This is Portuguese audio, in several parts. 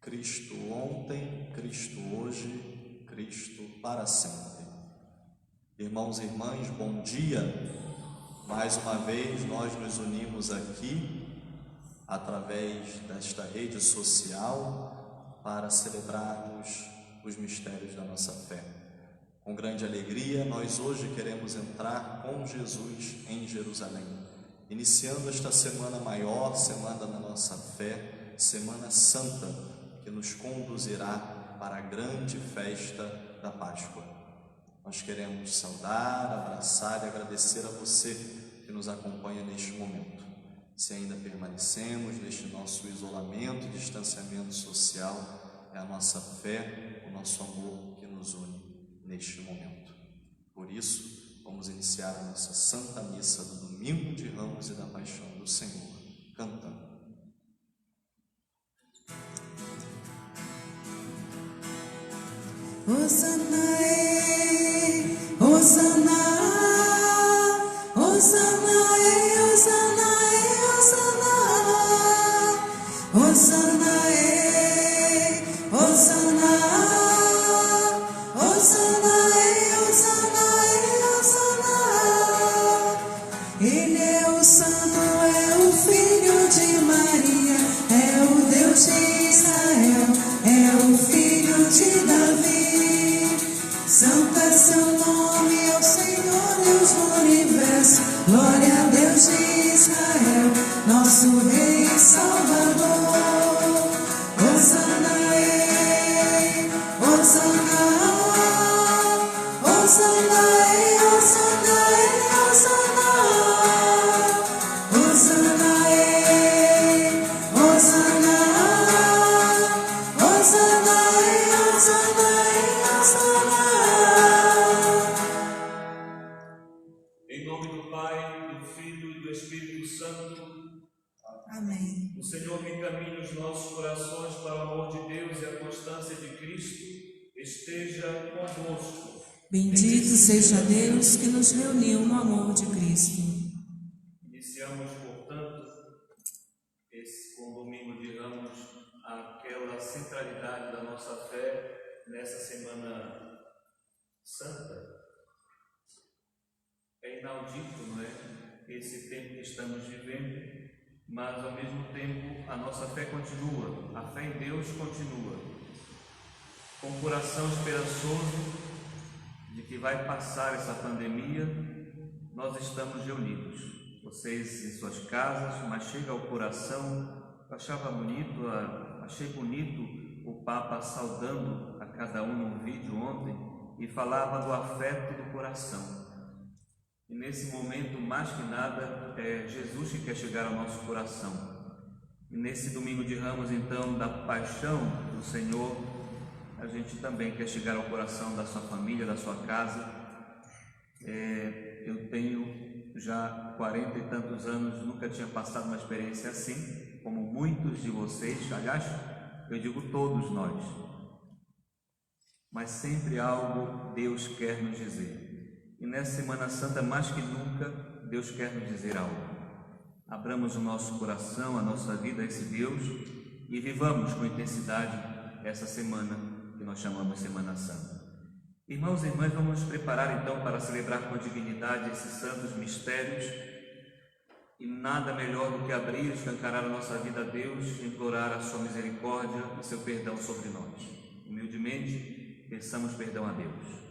Cristo ontem, Cristo hoje, Cristo para sempre. Irmãos e irmãs, bom dia. Mais uma vez nós nos unimos aqui através desta rede social para celebrarmos os mistérios da nossa fé. Com grande alegria, nós hoje queremos entrar com Jesus em Jerusalém, iniciando esta semana maior, semana da nossa fé, Semana Santa, que nos conduzirá para a grande festa da Páscoa. Nós queremos saudar, abraçar e agradecer a você que nos acompanha neste momento. Se ainda permanecemos neste nosso isolamento e distanciamento social, é a nossa fé, o nosso amor que nos une neste momento. Por isso, vamos iniciar a nossa Santa Missa do Domingo de Ramos e da Paixão do Senhor, cantando. Hosana, Hosana, Hosana, Hosana, Hosana, Hosana, Hosana, Hosana, Hosana. Ele é o Santo, é o Filho de Maria, é o Deus de Israel, é o Filho de Davi. Santo é seu nome, é o Senhor Deus do universo. Glória a Deus de Israel, nosso Rei e Salvador. Hosana, Hosana, Hosana, Hosana, Hosana, Hosana, Hosana, Hosana, Em nome do Pai, do Filho e do Espírito Santo. Amém. O Senhor que encaminha os nossos corações para o amor de Deus e a constância de Cristo, esteja convosco. Bendito seja Deus que nos reuniu no amor de Cristo. Iniciamos, portanto, com o Domingo de Ramos, aquela centralidade da nossa fé nessa Semana Santa. É inaudito, não é? Esse tempo que estamos vivendo, mas ao mesmo tempo a nossa fé continua, a fé em Deus continua. Com o coração esperançoso de que vai passar essa pandemia, nós estamos reunidos. Vocês em suas casas, mas chega ao coração. Eu achei bonito o Papa saudando a cada um num vídeo ontem e falava do afeto do coração. E nesse momento, mais que nada, é Jesus que quer chegar ao nosso coração. E nesse Domingo de Ramos, então, da paixão do Senhor, a gente também quer chegar ao coração da sua família, da sua casa. Eu tenho já 40 e tantos anos, nunca tinha passado uma experiência assim, como muitos de vocês, aliás, eu digo todos nós. Mas sempre algo Deus quer nos dizer. E nessa Semana Santa, mais que nunca, Deus quer nos dizer algo. Abramos o nosso coração, a nossa vida a esse Deus e vivamos com intensidade essa semana que nós chamamos Semana Santa. Irmãos e irmãs, vamos nos preparar então para celebrar com dignidade esses santos mistérios. E nada melhor do que abrir e escancarar a nossa vida a Deus, implorar a sua misericórdia e seu perdão sobre nós. Humildemente, peçamos perdão a Deus.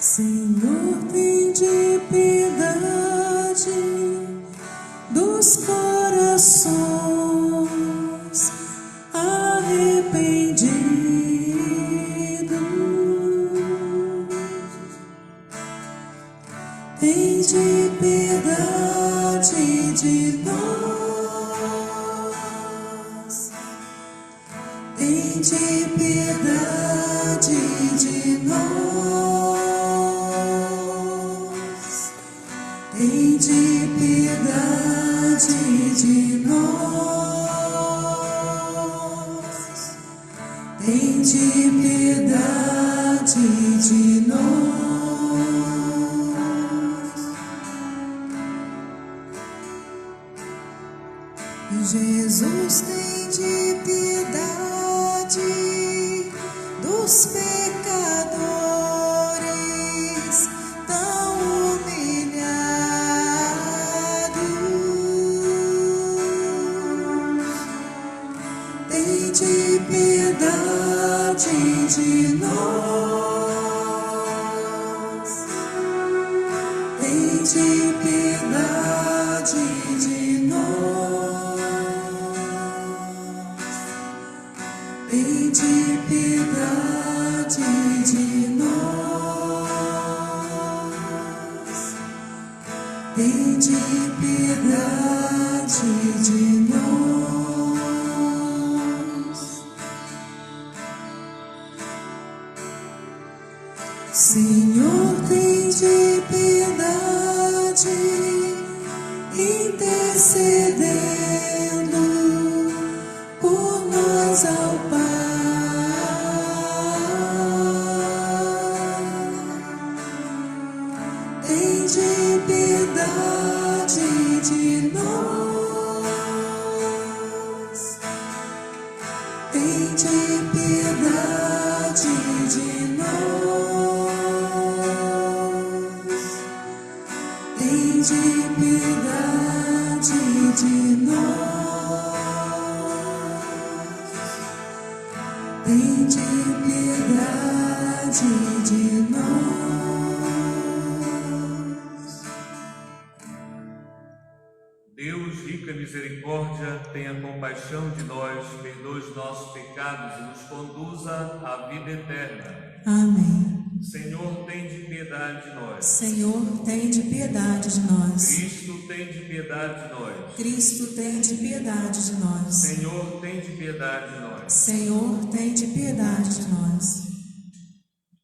Senhor, tende piedade dos corações arrependidos. Tende piedade de nós. Tende piedade de nós. Tende piedade de nós. Tende piedade Jesus, tem de piedade dos pecadores tão humilhados. Tem de piedade de nós. Tem de piedade de nós. Tem de piedade de nós. Tem de piedade de nós. Senhor, tem de piedade, intercedendo por nós ao Pai. Tem de piedade de nós. Tem de piedade de nós. Tem de piedade de nós. Tem de piedade de nós. Deus, rica em misericórdia, tenha compaixão de nós, perdoe os nossos pecados e nos conduza à vida eterna. Amém. Senhor, tem de piedade de nós. Senhor, tem de piedade de nós. Cristo, tem de piedade de nós. Cristo, tem de piedade de nós. Senhor, tem de piedade de nós. Senhor, tem de piedade de nós.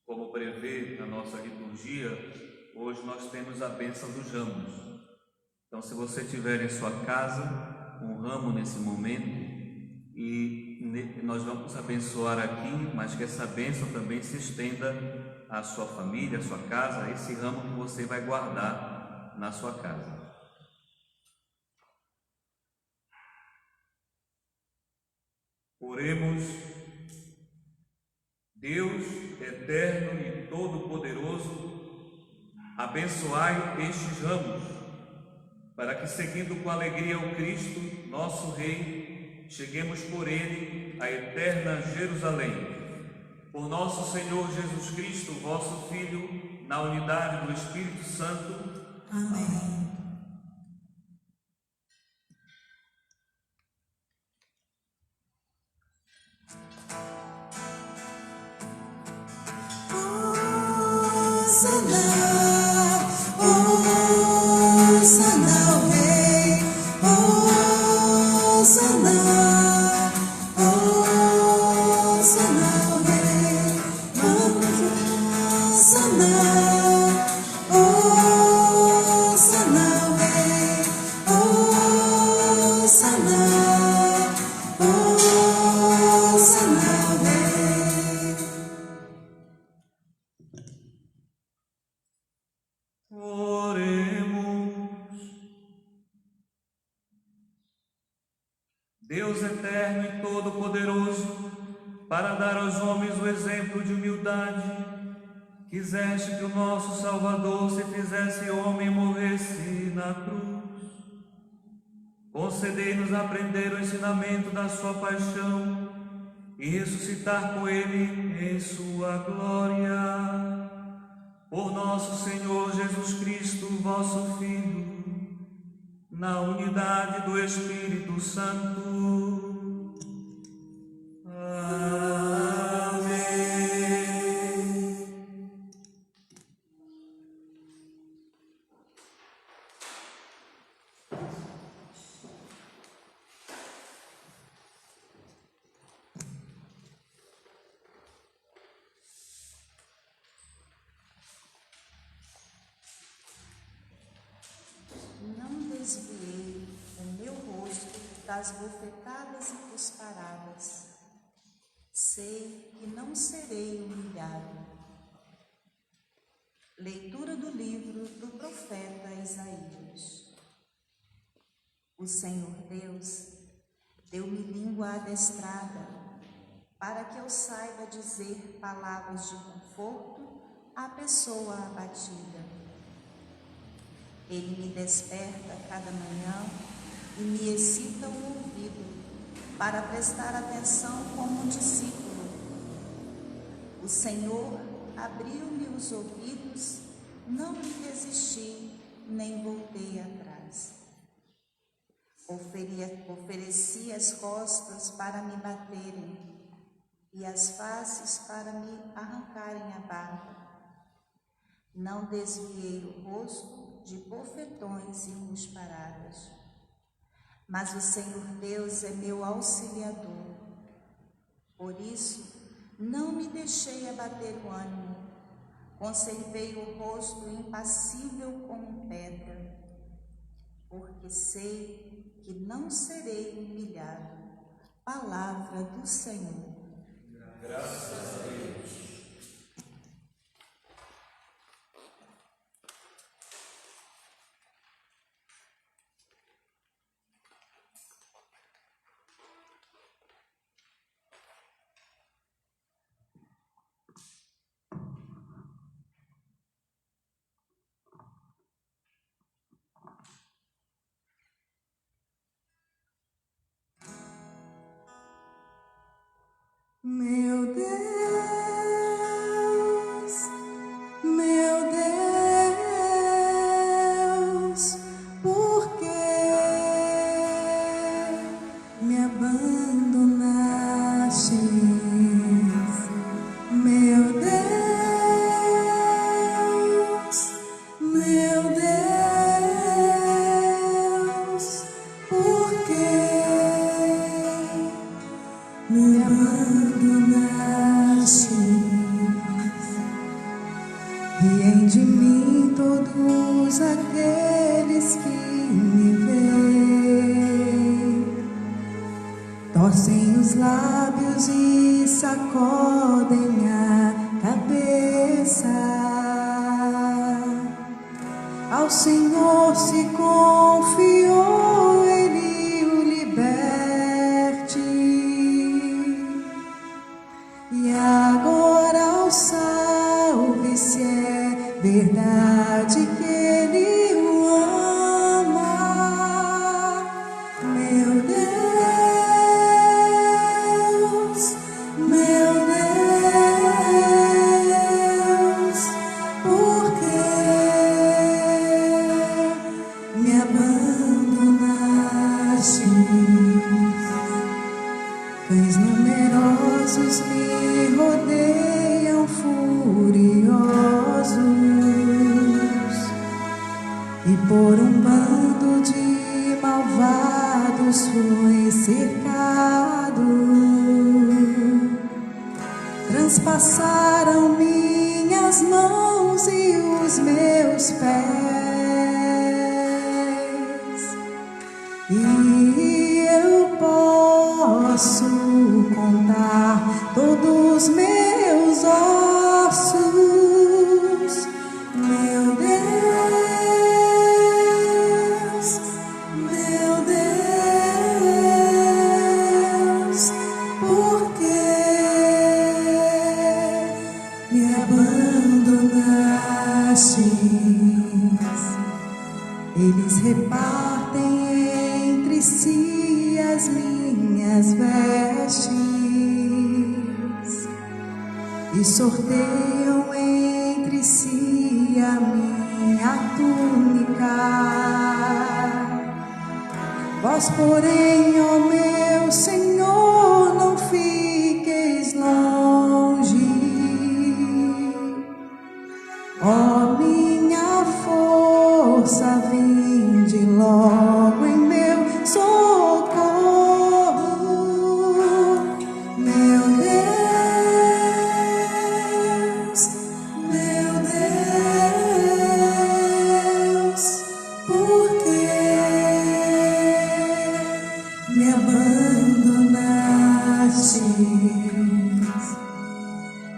Como prevê na nossa liturgia, hoje nós temos a bênção dos ramos. Então, se você tiver em sua casa um ramo nesse momento, e nós vamos abençoar aqui, mas que essa bênção também se estenda à sua família, à sua casa, esse ramo que você vai guardar na sua casa. Oremos. Deus eterno e todo-poderoso, abençoai estes ramos, para que, seguindo com alegria o Cristo, nosso Rei, cheguemos por ele à eterna Jerusalém. Por nosso Senhor Jesus Cristo, vosso Filho, na unidade do Espírito Santo. Amém. Deus eterno e todo-poderoso, para dar aos homens o exemplo de humildade, quiseste que o nosso Salvador se fizesse homem e morresse na cruz. Concedei-nos aprender o ensinamento da sua paixão e ressuscitar com ele em sua glória. Por nosso Senhor Jesus Cristo, vosso Filho, na unidade do Espírito Santo. Amém. Não desviei o meu rosto das bofetadas e cusparadas. Sei que não serei humilhado. Leitura do livro do profeta Isaías. O Senhor Deus Deu-me língua adestrada, para que eu saiba dizer palavras de conforto à pessoa abatida. Ele me desperta cada manhã e me excita o ouvido para prestar atenção como um discípulo. O Senhor abriu-me os ouvidos, não me resisti, nem voltei atrás. Ofereci as costas para me baterem e as faces para me arrancarem a barba. Não desviei o rosto de bofetões e cusparadas. Mas o Senhor Deus é meu auxiliador. Por isso, não me deixei abater o ânimo. Conservei o rosto impassível como pedra, porque sei que não serei humilhado. Palavra do Senhor. Graças a Deus. Meu Deus, por que me abandonaste? Meu Deus, por que me abandonaste? Riem de mim todos aqueles que me veem, torcem os lábios e sacodem a cabeça. Ao Senhor se confiou, Ele o liberte. E agora o salve, se é verdade que Ele o ama. Meu Deus, por que me abandonaste? Cães numerosos me rodeiam furiosos, e por um bando de malvados fui cercado. Transpassaram minhas mãos e os meus pés, e eu posso contar todos meus ossos. Meu Deus, por que me abandonaste? Eles repartem entre si as minhas vestes e sorteiam entre si a minha túnica. Vós, porém, ó meu Senhor, não fiqueis longe. Ó minha força, vinde logo em meu socorro. Meu Deus, por que me abandonaste?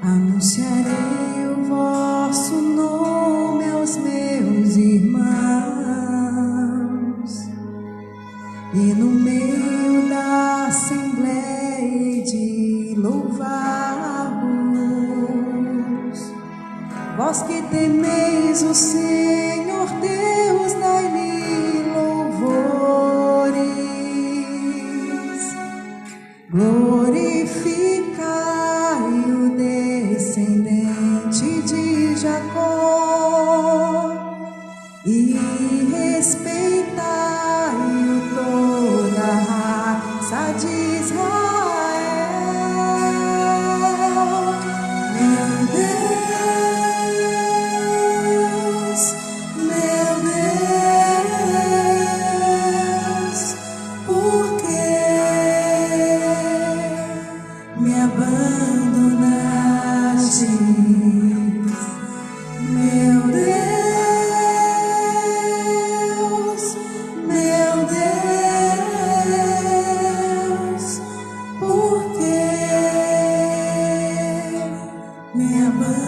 Anunciarei o vosso nome aos meus irmãos, e no meio da Vós que temeis o Senhor Deus, dai-lhe louvores. Glorificai o descendente de Jacó e respeitai-o toda a raça de Israel. Meu Deus, por que me abandonaste? Meu Deus, por que me abandonaste?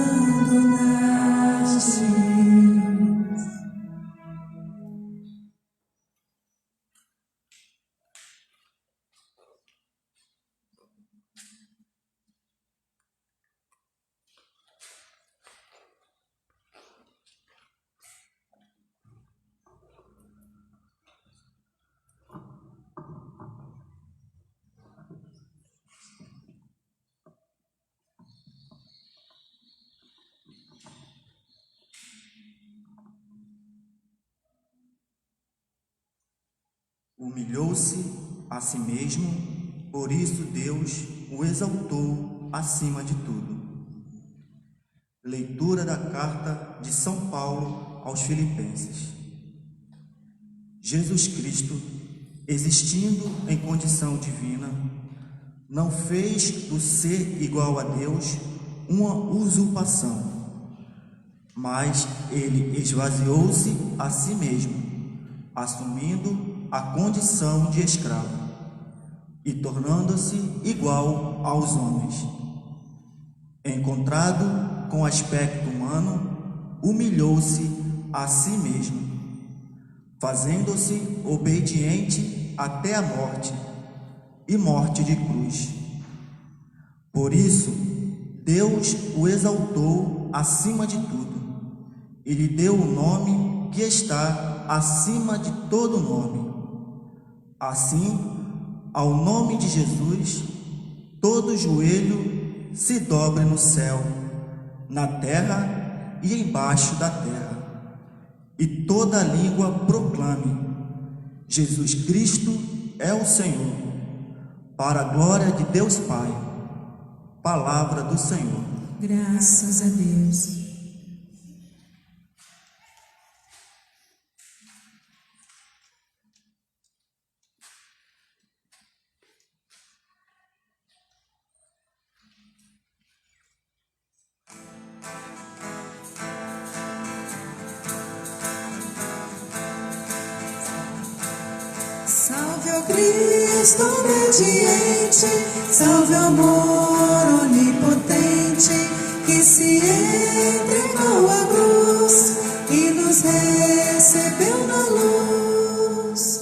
Humilhou-se a si mesmo, por isso Deus o exaltou acima de tudo. Leitura da carta de São Paulo aos Filipenses. Jesus Cristo, existindo em condição divina, não fez do ser igual a Deus uma usurpação, mas ele esvaziou-se a si mesmo, assumindo a condição de escravo e tornando-se igual aos homens. Encontrado com aspecto humano, humilhou-se a si mesmo, fazendo-se obediente até a morte e morte de cruz. Por isso, Deus o exaltou acima de tudo e lhe deu o nome que está acima de todo nome. Assim, ao nome de Jesus, todo joelho se dobre no céu, na terra e embaixo da terra, e toda língua proclame: Jesus Cristo é o Senhor, para a glória de Deus Pai. Palavra do Senhor. Graças a Deus. Salve, ó Cristo obediente, salve, amor onipotente, que se entregou à cruz e nos recebeu na luz.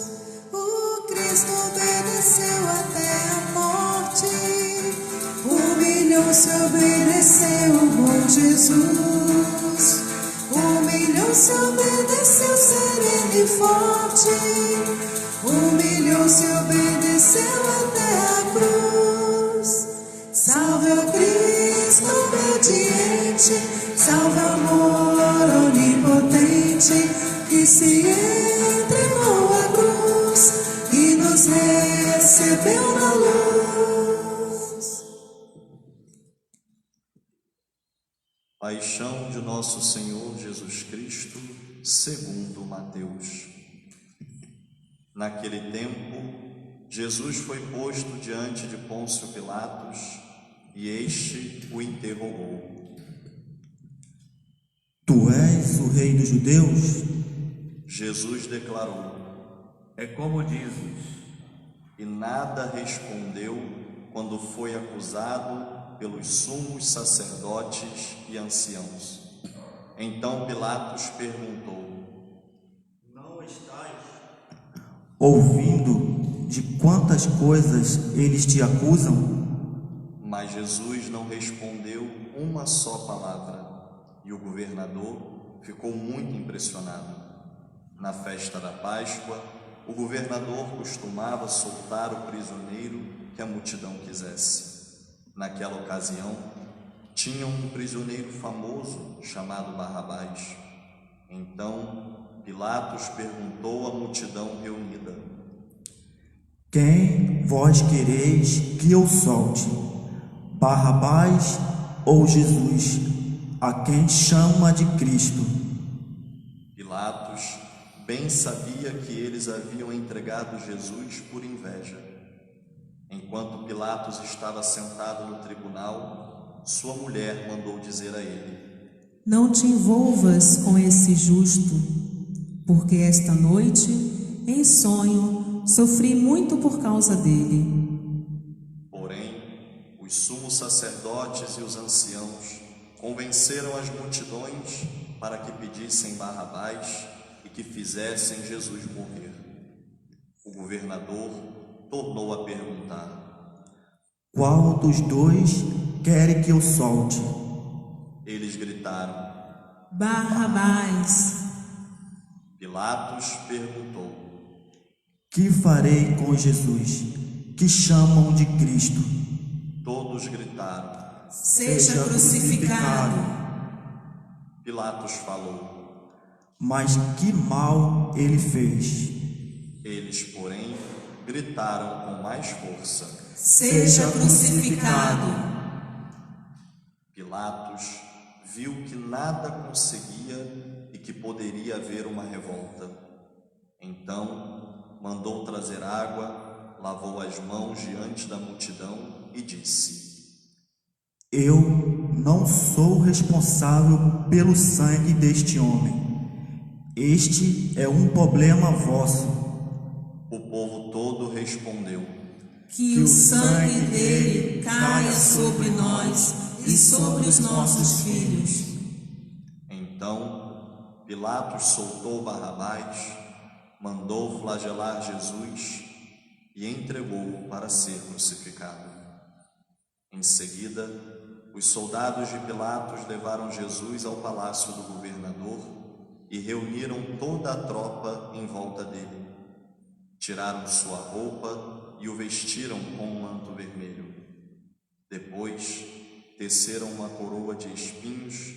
O Cristo obedeceu até a morte, humilhou-se, obedeceu o bom Jesus. Humilhou-se, obedeceu, sereno e forte. Humilhou-se, obedeceu até a cruz. Salve, ó Cristo obediente, salve, amor onipotente, que se entregou à cruz e nos recebeu na luz. Paixão de nosso Senhor Jesus Cristo, segundo Mateus. Naquele tempo, Jesus foi posto diante de Pôncio Pilatos e este o interrogou: Tu és o rei dos judeus? Jesus declarou: É como dizes. E nada respondeu quando foi acusado pelos sumos sacerdotes e anciãos. Então Pilatos perguntou: Não estás ouvindo de quantas coisas eles te acusam? Mas Jesus não respondeu uma só palavra. e o governador ficou muito impressionado. Na festa da Páscoa, o governador costumava soltar o prisioneiro que a multidão quisesse. Naquela ocasião, tinha um prisioneiro famoso chamado Barrabás. Então, Pilatos perguntou à multidão reunida: quem vós quereis que eu solte, Barrabás ou Jesus, a quem chama de Cristo? Pilatos bem sabia que eles haviam entregado Jesus por inveja. Enquanto Pilatos estava sentado no tribunal, sua mulher mandou dizer a ele: não te envolvas com esse justo, porque esta noite, em sonho, sofri muito por causa dele. Porém, os sumos sacerdotes e os anciãos convenceram as multidões para que pedissem Barrabás e que fizessem Jesus morrer. O governador tornou a perguntar: qual dos dois quer que eu solte? Eles gritaram: Barrabás. Pilatos perguntou: que farei com Jesus, que chamam de Cristo? Todos gritaram: seja crucificado. Pilatos falou: mas que mal ele fez? Eles, porém, gritaram com mais força: seja crucificado. Pilatos viu que nada conseguia e que poderia haver uma revolta. Então mandou trazer água, lavou as mãos diante da multidão e disse: eu não sou responsável pelo sangue deste homem. Este é um problema vosso. O povo todo respondeu: que o sangue dele caia sobre nós e sobre os nossos filhos. Então Pilatos soltou Barrabás, mandou flagelar Jesus e entregou-o para ser crucificado. Em seguida, os soldados de Pilatos levaram Jesus ao palácio do governador e reuniram toda a tropa em volta dele. Tiraram sua roupa e o vestiram com um manto vermelho. Depois, teceram uma coroa de espinhos,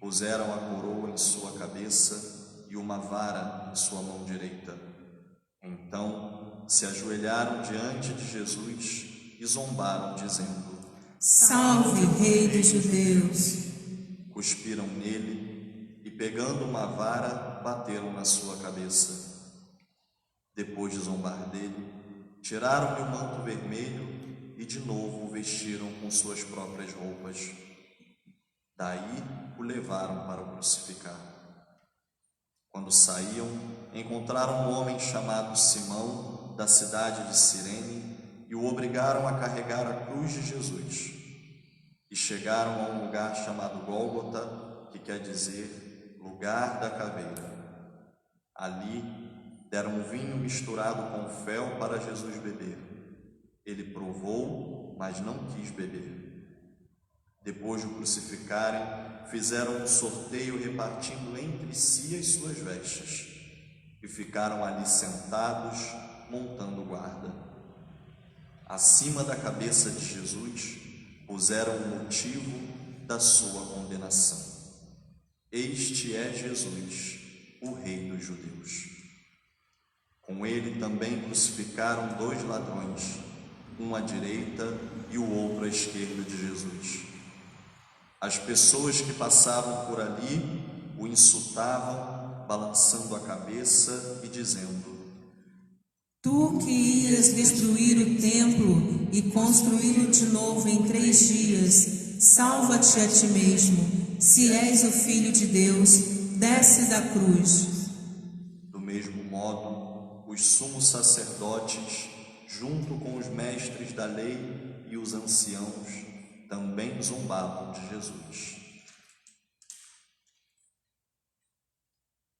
puseram a coroa em sua cabeça e uma vara em sua mão direita. Então, se ajoelharam diante de Jesus e zombaram, dizendo: salve, Rei dos Judeus! Cuspiram nele e, pegando uma vara, bateram na sua cabeça. Depois de zombar dele, tiraram-lhe o manto vermelho e de novo o vestiram com suas próprias roupas. Daí o levaram para o crucificar. Quando saíam, encontraram um homem chamado Simão, da cidade de Cirene, e o obrigaram a carregar a cruz de Jesus. E chegaram a um lugar chamado Gólgota, que quer dizer lugar da caveira. Ali deram um vinho misturado com fel para Jesus beber. Ele provou, mas não quis beber. Depois de o crucificarem, fizeram um sorteio repartindo entre si as suas vestes e ficaram ali sentados, montando guarda. Acima da cabeça de Jesus puseram o motivo da sua condenação: este é Jesus, o Rei dos Judeus. Com ele também crucificaram 2 ladrões, um à direita e o outro à esquerda de Jesus. As pessoas que passavam por ali o insultavam, balançando a cabeça e dizendo: tu que ias destruir o templo e construí-lo de novo em 3 dias, salva-te a ti mesmo. Se és o Filho de Deus, desce da cruz. Do mesmo modo, os sumos sacerdotes, junto com os mestres da lei e os anciãos, também zombavam de Jesus.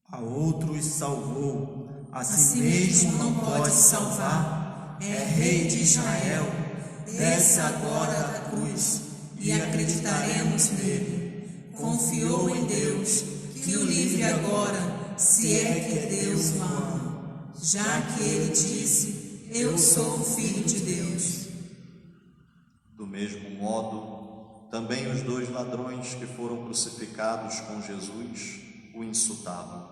A outros salvou, a si Assim mesmo não pode salvar. É Rei de Israel, desce agora da cruz e acreditaremos nele. confiou em Deus, que o livre agora, se é que Deus o ama, já que ele disse: eu sou o Filho de Deus. Do mesmo modo, também os 2 ladrões que foram crucificados com Jesus o insultavam.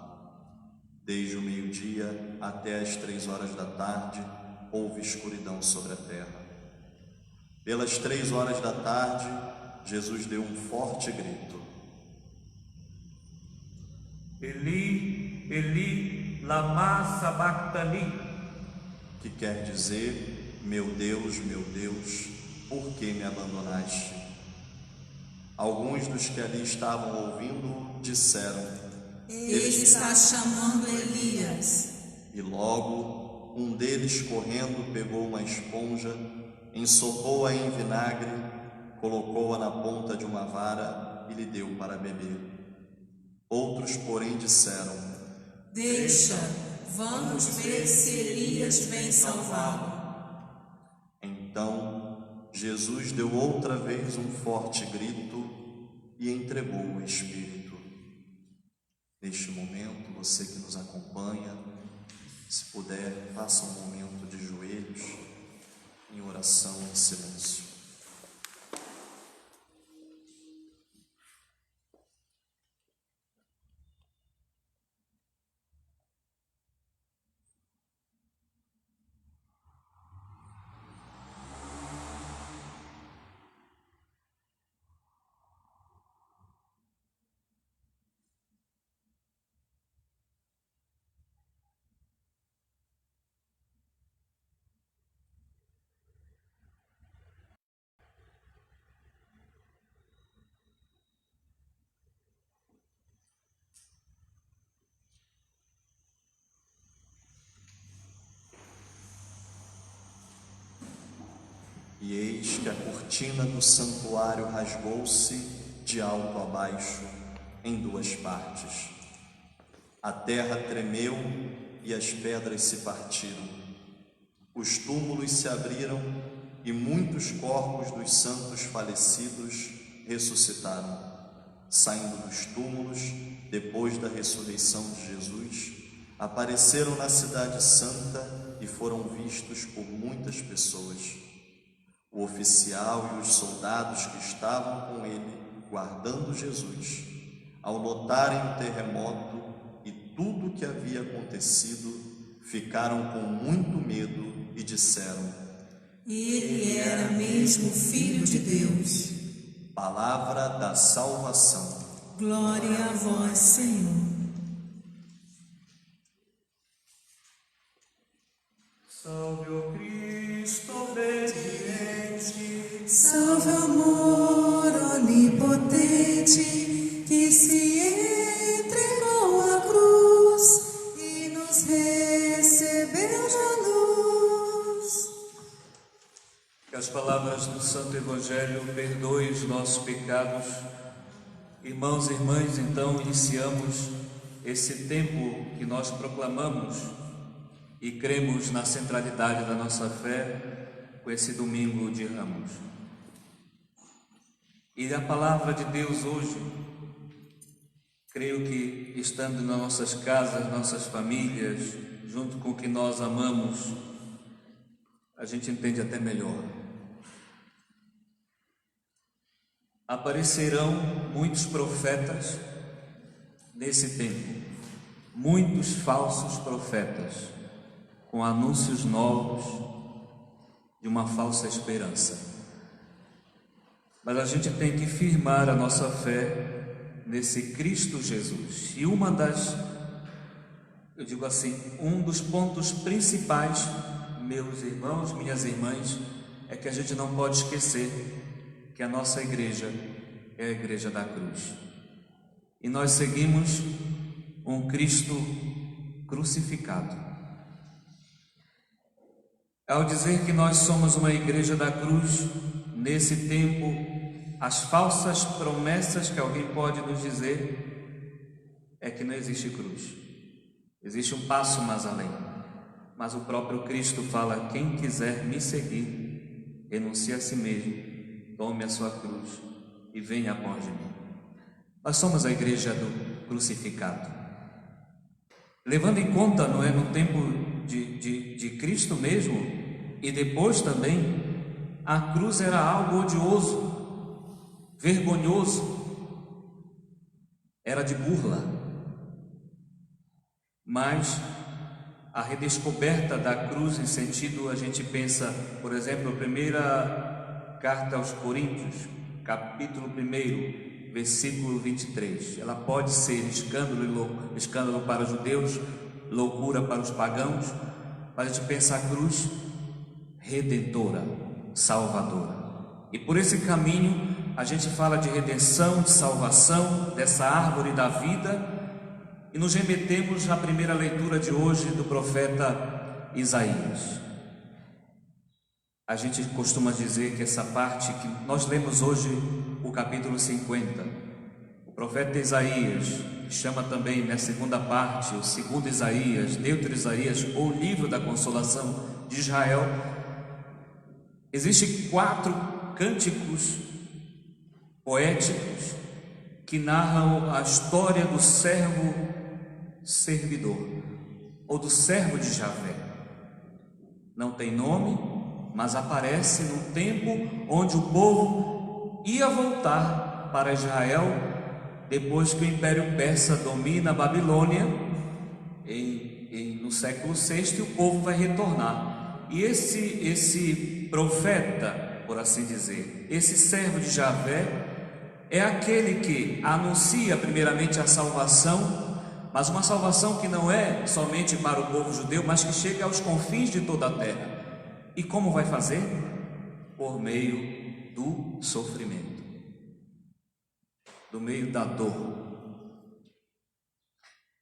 Desde o meio-dia até as 3 horas da tarde, houve escuridão sobre a terra. Pelas 3 horas da tarde, Jesus deu um forte grito: Eli, Eli, lama sabachthani, que quer dizer: meu Deus, por que me abandonaste? Alguns dos que ali estavam ouvindo disseram: Ele está chamando Elias. E logo um deles, correndo, pegou uma esponja, ensopou-a em vinagre, colocou-a na ponta de uma vara e lhe deu para beber. Outros, porém, disseram: Deixa, vamos ver se Elias vem salvá-lo. Então Jesus deu outra vez um forte grito e entregou o Espírito. Neste momento, você que nos acompanha, se puder, faça um momento de joelhos, em oração, em silêncio. E eis que a cortina do santuário rasgou-se de alto a baixo em 2 partes. A terra tremeu e as pedras se partiram. Os túmulos se abriram e muitos corpos dos santos falecidos ressuscitaram. Saindo dos túmulos, depois da ressurreição de Jesus, apareceram na cidade santa e foram vistos por muitas pessoas. O oficial e os soldados que estavam com ele, guardando Jesus, ao notarem o terremoto e tudo o que havia acontecido, ficaram com muito medo e disseram: Ele era mesmo Filho de Deus. Palavra da salvação. Glória a vós, Senhor. salve o Cristo obediente, Salve o amor onipotente que se entregou à cruz e nos recebeu de luz. que as palavras do Santo Evangelho perdoem os nossos pecados. Irmãos e irmãs, então iniciamos esse tempo que nós proclamamos e cremos na centralidade da nossa fé com esse domingo de Ramos. E a palavra de Deus hoje, creio que estando nas nossas casas, nossas famílias, junto com o que nós amamos, a gente entende até melhor. Aparecerão muitos profetas nesse tempo, muitos falsos profetas, com anúncios novos de uma falsa esperança. Mas a gente tem que firmar a nossa fé nesse Cristo Jesus. E um dos pontos principais, meus irmãos, minhas irmãs, é que a gente não pode esquecer que a nossa igreja é a igreja da cruz. E nós seguimos um Cristo crucificado. Ao dizer que nós somos uma igreja da cruz, nesse tempo, as falsas promessas que alguém pode nos dizer é que não existe cruz. Existe um passo mais além. Mas o próprio Cristo fala: quem quiser me seguir, renuncie a si mesmo, tome a sua cruz e venha após de mim. Nós somos a igreja do crucificado. Levando em conta, não é, no tempo de Cristo mesmo, e depois também, a cruz era algo odioso, vergonhoso, era de burla. Mas a redescoberta da cruz, em sentido, a gente pensa, por exemplo, a primeira carta aos Coríntios, capítulo 1, versículo 23. Ela pode ser escândalo para os judeus, loucura para os pagãos, mas a gente pensa a cruz redentora, salvadora. E por esse caminho a gente fala de redenção, de salvação, dessa árvore da vida, e nos remetemos à primeira leitura de hoje do profeta Isaías. A gente costuma dizer que essa parte que nós lemos hoje, o capítulo 50, o profeta Isaías, chama também, na segunda parte, o segundo Isaías, Deutero Isaías, ou o livro da consolação de Israel. Existem 4 cânticos poéticos que narram a história do servo servidor, ou do servo de Javé. Não tem nome, mas aparece no tempo onde o povo ia voltar para Israel, depois que o Império Persa domina a Babilônia, no século VI, e o povo vai retornar. E esse profeta, por assim dizer, esse servo de Javé, é aquele que anuncia primeiramente a salvação, mas uma salvação que não é somente para o povo judeu, mas que chega aos confins de toda a terra. E como vai fazer? Por meio do sofrimento, do meio da dor,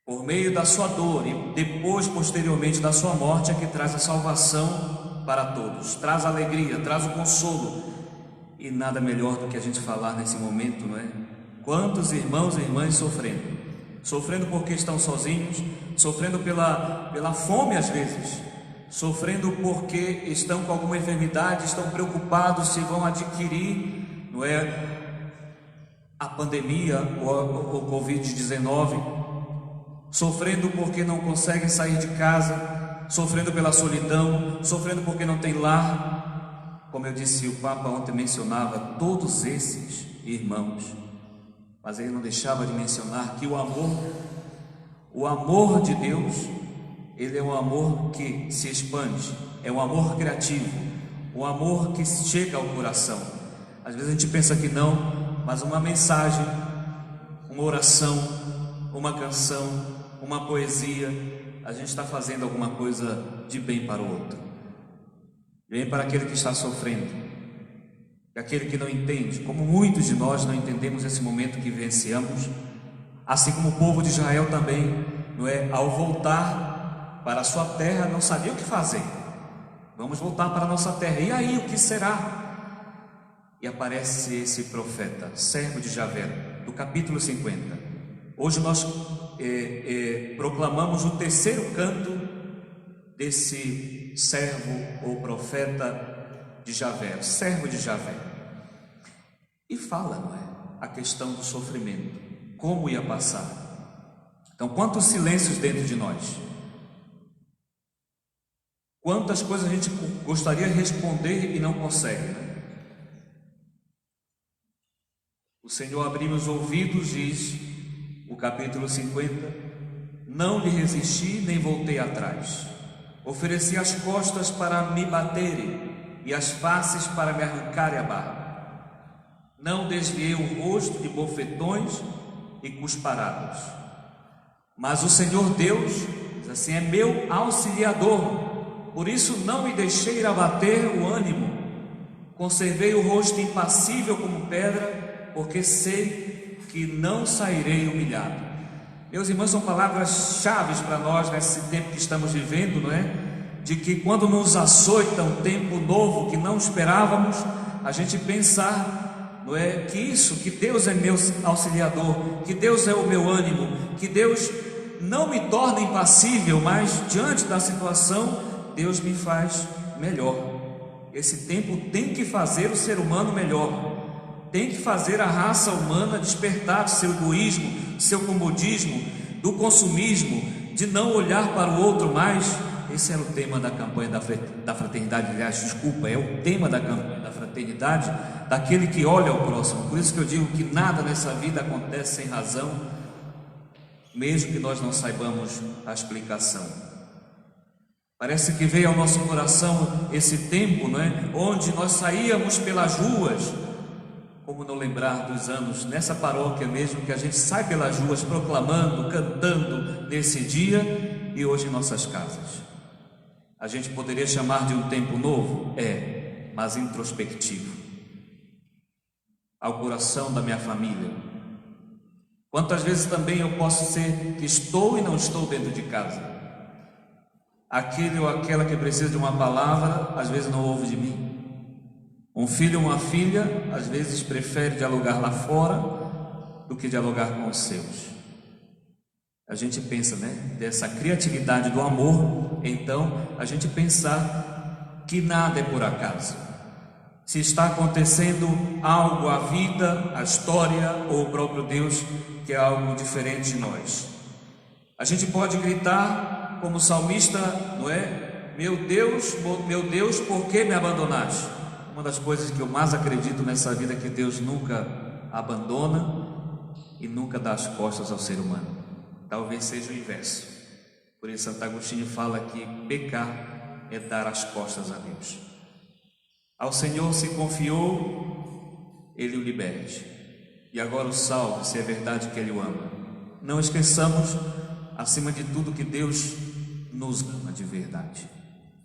por meio da sua dor, e depois, posteriormente, da sua morte, é que traz a salvação para todos, traz a alegria, traz o consolo. E nada melhor do que a gente falar nesse momento, não é? Quantos irmãos e irmãs sofrendo porque estão sozinhos, sofrendo pela fome às vezes, sofrendo porque estão com alguma enfermidade, estão preocupados se vão adquirir, não é, a pandemia, o Covid-19, sofrendo porque não conseguem sair de casa, sofrendo pela solidão, sofrendo porque não tem lar. Como eu disse, o Papa ontem mencionava todos esses irmãos, mas ele não deixava de mencionar que o amor de Deus, ele é um amor que se expande, é um amor criativo, um amor que chega ao coração. Às vezes a gente pensa que não, mas uma mensagem, uma oração, uma canção, uma poesia, a gente está fazendo alguma coisa de bem para o outro, bem para aquele que está sofrendo, aquele que não entende, como muitos de nós não entendemos esse momento que vivenciamos, assim como o povo de Israel também, não é? Ao voltar para a sua terra, não sabia o que fazer. Vamos voltar para a nossa terra, e aí o que será? E aparece esse profeta, servo de Javé, do capítulo 50. Hoje nós proclamamos o terceiro canto desse servo ou profeta de Javé, servo de Javé, e fala, não é, a questão do sofrimento, como ia passar. Então, quantos silêncios dentro de nós, quantas coisas a gente gostaria de responder e não consegue, né? O Senhor abriu os ouvidos, diz o capítulo 50, não lhe resisti nem voltei atrás, ofereci as costas para me baterem e as faces para me arrancarem a barba. Não desviei o rosto de bofetões e cusparados. Mas o Senhor Deus, diz assim, é meu auxiliador, por isso não me deixei abater o ânimo. Conservei o rosto impassível como pedra, porque sei que não sairei humilhado. Meus irmãos, são palavras chaves para nós nesse tempo que estamos vivendo, não é? De que quando nos açoita um tempo novo que não esperávamos, a gente pensar, não é, que Deus é meu auxiliador, que Deus é o meu ânimo, que Deus não me torna impassível, mas diante da situação, Deus me faz melhor. Esse tempo tem que fazer o ser humano melhor, tem que fazer a raça humana despertar do seu egoísmo, do seu comodismo, do consumismo, de não olhar para o outro mais. Esse era o tema da campanha da fraternidade, aliás, desculpa, é o tema da campanha da fraternidade, daquele que olha ao próximo. Por isso que eu digo que nada nessa vida acontece sem razão, mesmo que nós não saibamos a explicação. Parece que veio ao nosso coração esse tempo, não é? Onde nós saíamos pelas ruas, como não lembrar dos anos nessa paróquia mesmo, que a gente sai pelas ruas proclamando, cantando nesse dia, e hoje em nossas casas. A gente poderia chamar de um tempo novo? É, mas introspectivo. Ao coração da minha família. Quantas vezes também eu posso ser que estou e não estou dentro de casa. Aquele ou aquela que precisa de uma palavra, às vezes não ouve de mim. Um filho ou uma filha, às vezes prefere dialogar lá fora do que dialogar com os seus. A gente pensa, né, dessa criatividade do amor, então a gente pensar que nada é por acaso. Se está acontecendo algo, a vida, a história ou o próprio Deus, que é algo diferente de nós. A gente pode gritar como o salmista, não é? Meu Deus, por que me abandonaste? Uma das coisas que eu mais acredito nessa vida é que Deus nunca abandona e nunca dá as costas ao ser humano. Talvez seja o inverso. Por isso Santo Agostinho fala que pecar é dar as costas a Deus. Ao Senhor se confiou, Ele o liberte. E agora o salve, se é verdade que Ele o ama. Não esqueçamos, acima de tudo, que Deus nos ama de verdade,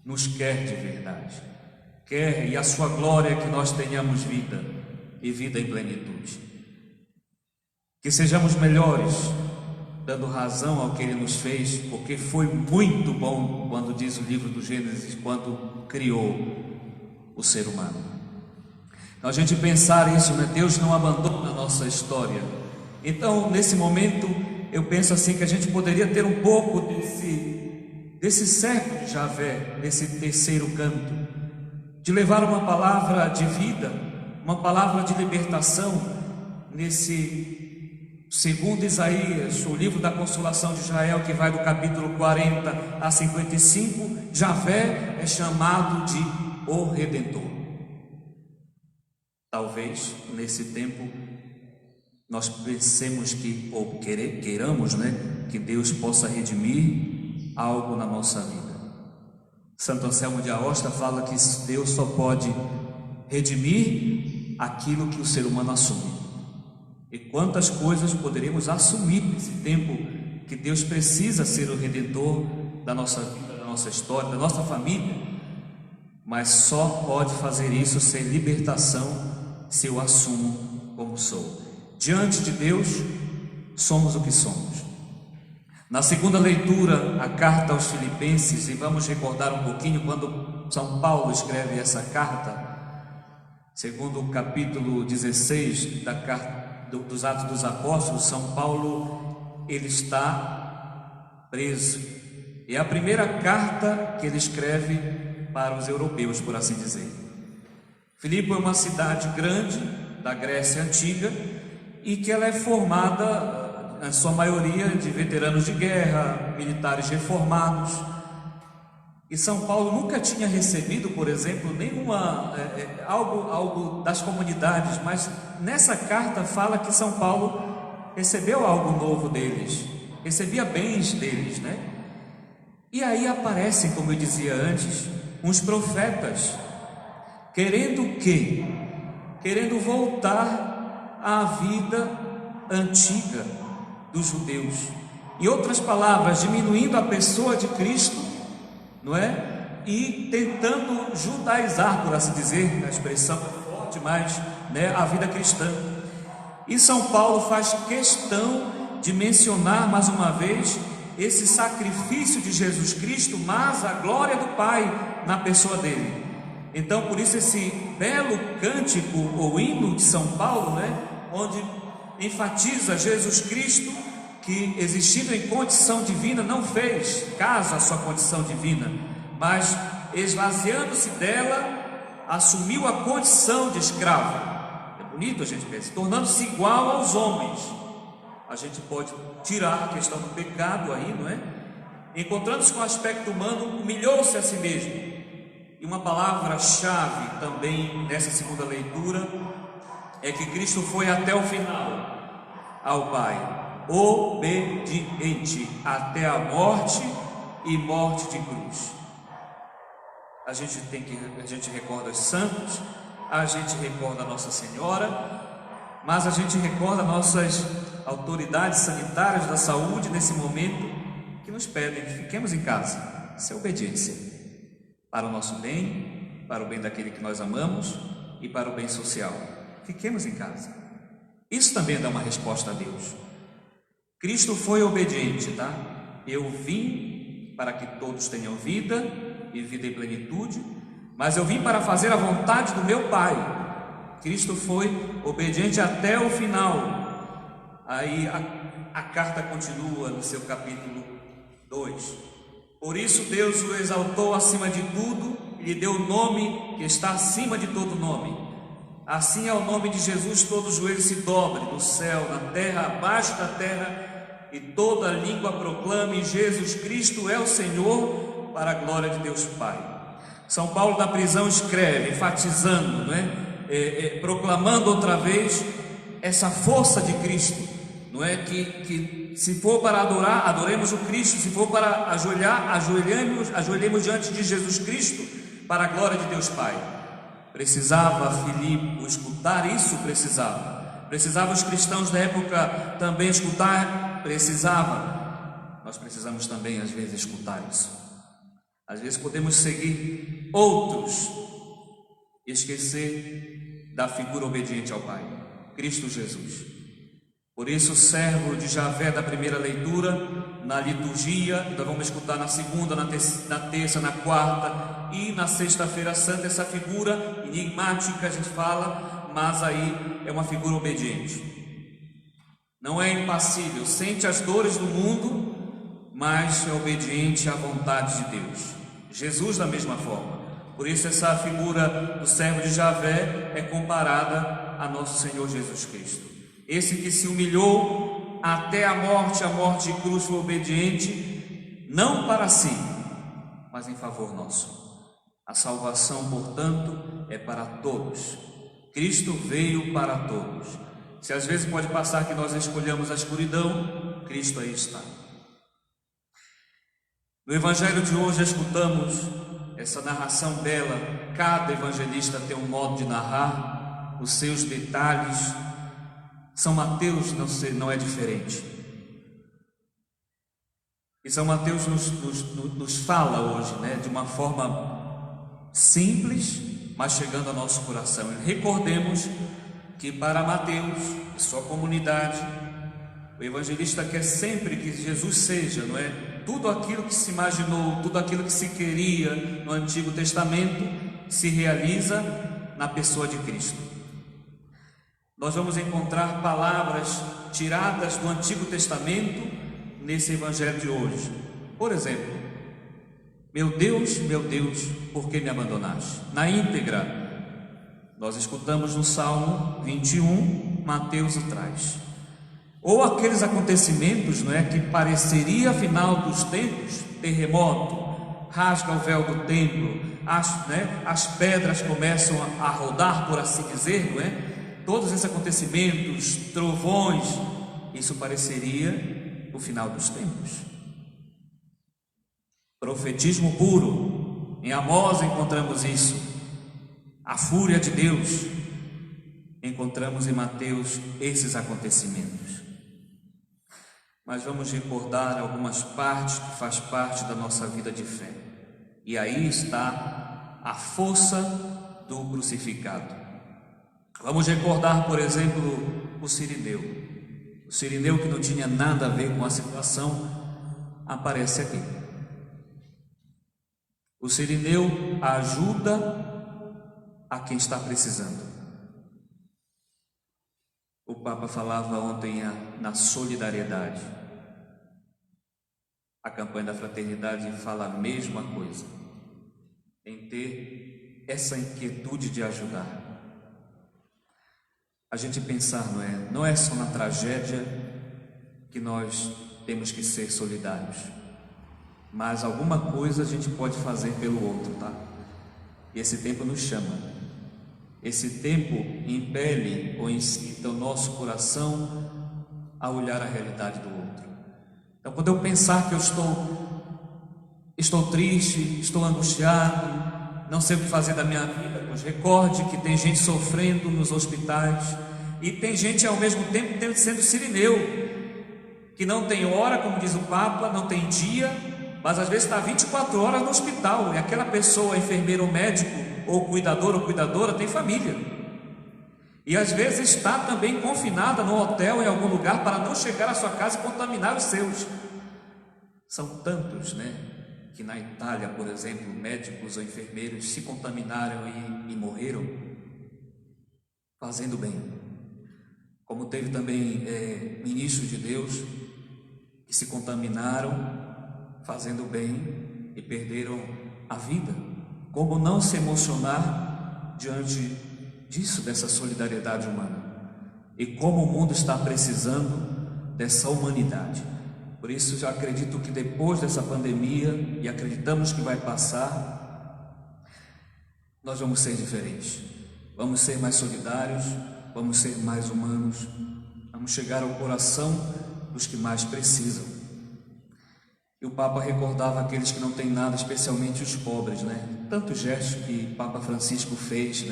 nos quer de verdade. Quer, e a sua glória é que nós tenhamos vida, e vida em plenitude. Que sejamos melhores, dando razão ao que Ele nos fez, porque foi muito bom, quando diz o livro do Gênesis, quando criou o ser humano. Então a gente pensar isso, né? Deus não abandona a nossa história. Então nesse momento eu penso assim, que a gente poderia ter um pouco desse servo de Javé, nesse terceiro canto, de levar uma palavra de vida, uma palavra de libertação, nesse segundo Isaías, o livro da consolação de Israel, que vai do capítulo 40 a 55, Javé é chamado de o Redentor. Talvez nesse tempo nós pensemos que, ou queiramos, né, que Deus possa redimir algo na nossa vida. Santo Anselmo de Aosta fala que Deus só pode redimir aquilo que o ser humano assume. E quantas coisas poderíamos assumir nesse tempo que Deus precisa ser o Redentor da nossa vida, da nossa história, da nossa família, mas só pode fazer isso sem libertação, se eu assumo como sou. Diante de Deus, somos o que somos. Na segunda leitura, a carta aos Filipenses, e vamos recordar um pouquinho quando São Paulo escreve essa carta, segundo o capítulo 16 da carta dos Atos dos Apóstolos. São Paulo, ele está preso. É a primeira carta que ele escreve para os europeus, por assim dizer. Filipe é uma cidade grande da Grécia Antiga e que ela é formada, na sua maioria, de veteranos de guerra, militares reformados. E São Paulo nunca tinha recebido, por exemplo, algo das comunidades, mas nessa carta fala que São Paulo recebeu algo novo deles, recebia bens deles, né? E aí aparecem, como eu dizia antes, uns profetas, querendo o quê? Querendo voltar à vida antiga dos judeus. Em outras palavras, diminuindo a pessoa de Cristo, não é? E tentando judaizar, por assim dizer, a expressão forte, mas, né, a vida cristã. E São Paulo faz questão de mencionar mais uma vez esse sacrifício de Jesus Cristo, mas a glória do Pai na pessoa dele. Então, por isso esse belo cântico ou hino de São Paulo, né, onde enfatiza Jesus Cristo, que existindo em condição divina não fez caso à sua condição divina, mas esvaziando-se dela, assumiu a condição de escravo. Bonito a gente pensa, tornando-se igual aos homens. A gente pode tirar a questão do pecado aí, não é? Encontrando-se com o aspecto humano, humilhou-se a si mesmo. E uma palavra-chave também nessa segunda leitura é que Cristo foi até o final ao Pai, obediente até a morte e morte de cruz. A gente recorda os santos, a gente recorda a Nossa Senhora, mas a gente recorda nossas autoridades sanitárias da saúde nesse momento que nos pedem que fiquemos em casa. Isso é obediência para o nosso bem, para o bem daquele que nós amamos e para o bem social. Fiquemos em casa. Isso também dá uma resposta a Deus. Cristo foi obediente, tá? Eu vim para que todos tenham vida e vida em plenitude, mas eu vim para fazer a vontade do meu Pai. Cristo foi obediente até o final. Aí a carta continua no seu capítulo 2. Por isso Deus o exaltou acima de tudo e lhe deu o nome que está acima de todo nome. Assim ao nome de Jesus todo joelho se dobre, no céu, na terra, abaixo da terra, e toda língua proclame: Jesus Cristo é o Senhor, para a glória de Deus Pai. São Paulo da prisão escreve, enfatizando, não é? Proclamando outra vez essa força de Cristo, não é? Que se for para adorar, adoremos o Cristo; se for para ajoelhar, ajoelhemos diante de Jesus Cristo, para a glória de Deus Pai. Precisava Filipe escutar isso? Precisava os cristãos da época também escutar? Precisava. Nós precisamos também às vezes escutar isso. Às vezes podemos seguir outros e esquecer da figura obediente ao Pai, Cristo Jesus. Por isso, o servo de Javé da primeira leitura, na liturgia, nós vamos escutar na segunda, na terça, na quarta e na sexta-feira santa, essa figura enigmática, a gente fala, mas aí é uma figura obediente. Não é impassível, sente as dores do mundo, mas é obediente à vontade de Deus. Jesus da mesma forma. Por isso essa figura do servo de Javé é comparada a nosso Senhor Jesus Cristo. Esse que se humilhou até a morte de cruz, foi obediente, não para si, mas em favor nosso. A salvação, portanto, é para todos. Cristo veio para todos. Se às vezes pode passar que nós escolhamos a escuridão, Cristo aí está. No Evangelho de hoje escutamos essa narração bela. Cada evangelista tem um modo de narrar, os seus detalhes. São Mateus não é diferente. E São Mateus nos fala hoje, né, de uma forma simples, mas chegando ao nosso coração. E recordemos que para Mateus e sua comunidade, o evangelista quer sempre que Jesus seja, não é? Tudo aquilo que se imaginou, tudo aquilo que se queria no Antigo Testamento se realiza na pessoa de Cristo. Nós vamos encontrar palavras tiradas do Antigo Testamento nesse Evangelho de hoje. Por exemplo, meu Deus, por que me abandonaste? Na íntegra, nós escutamos no Salmo 21, Mateus o traz. Ou aqueles acontecimentos, não é, que pareceria final dos tempos, terremoto, rasga o véu do templo, as pedras começam a rodar, por assim dizer, não é? Todos esses acontecimentos, trovões, isso pareceria o final dos tempos. Profetismo puro. Em Amós encontramos isso. A fúria de Deus. Encontramos em Mateus esses acontecimentos. Mas vamos recordar algumas partes que faz parte da nossa vida de fé. E aí está a força do crucificado. Vamos recordar, por exemplo, o Cirineu. O Cirineu, que não tinha nada a ver com a situação, aparece aqui. O Cirineu ajuda a quem está precisando. O Papa falava ontem na solidariedade. A campanha da fraternidade fala a mesma coisa, em ter essa inquietude de ajudar. a gente pensar, não é só na tragédia que nós temos que ser solidários, mas alguma coisa a gente pode fazer pelo outro, tá? E esse tempo nos chama, esse tempo impele ou incita o nosso coração a olhar a realidade do outro. Então, quando eu pensar que eu estou triste, estou angustiado, não sei o que fazer da minha vida, pois recorde que tem gente sofrendo nos hospitais e tem gente ao mesmo tempo sendo sirineu, que não tem hora, como diz o Papa, não tem dia, mas às vezes está 24 horas no hospital, e aquela pessoa, enfermeiro ou médico, ou cuidador ou cuidadora, tem família, e às vezes está também confinada no hotel, em algum lugar, para não chegar à sua casa e contaminar os seus. São tantos, que na Itália, por exemplo, médicos ou enfermeiros se contaminaram e morreram fazendo bem, como teve também ministros de Deus que se contaminaram fazendo bem e perderam a vida. Como não se emocionar diante disso, dessa solidariedade humana, e como o mundo está precisando dessa humanidade. Por isso eu acredito que depois dessa pandemia, e acreditamos que vai passar, nós vamos ser diferentes, vamos ser mais solidários, vamos ser mais humanos, vamos chegar ao coração dos que mais precisam. E o Papa recordava aqueles que não têm nada, especialmente os pobres, Tantos gestos que Papa Francisco fez,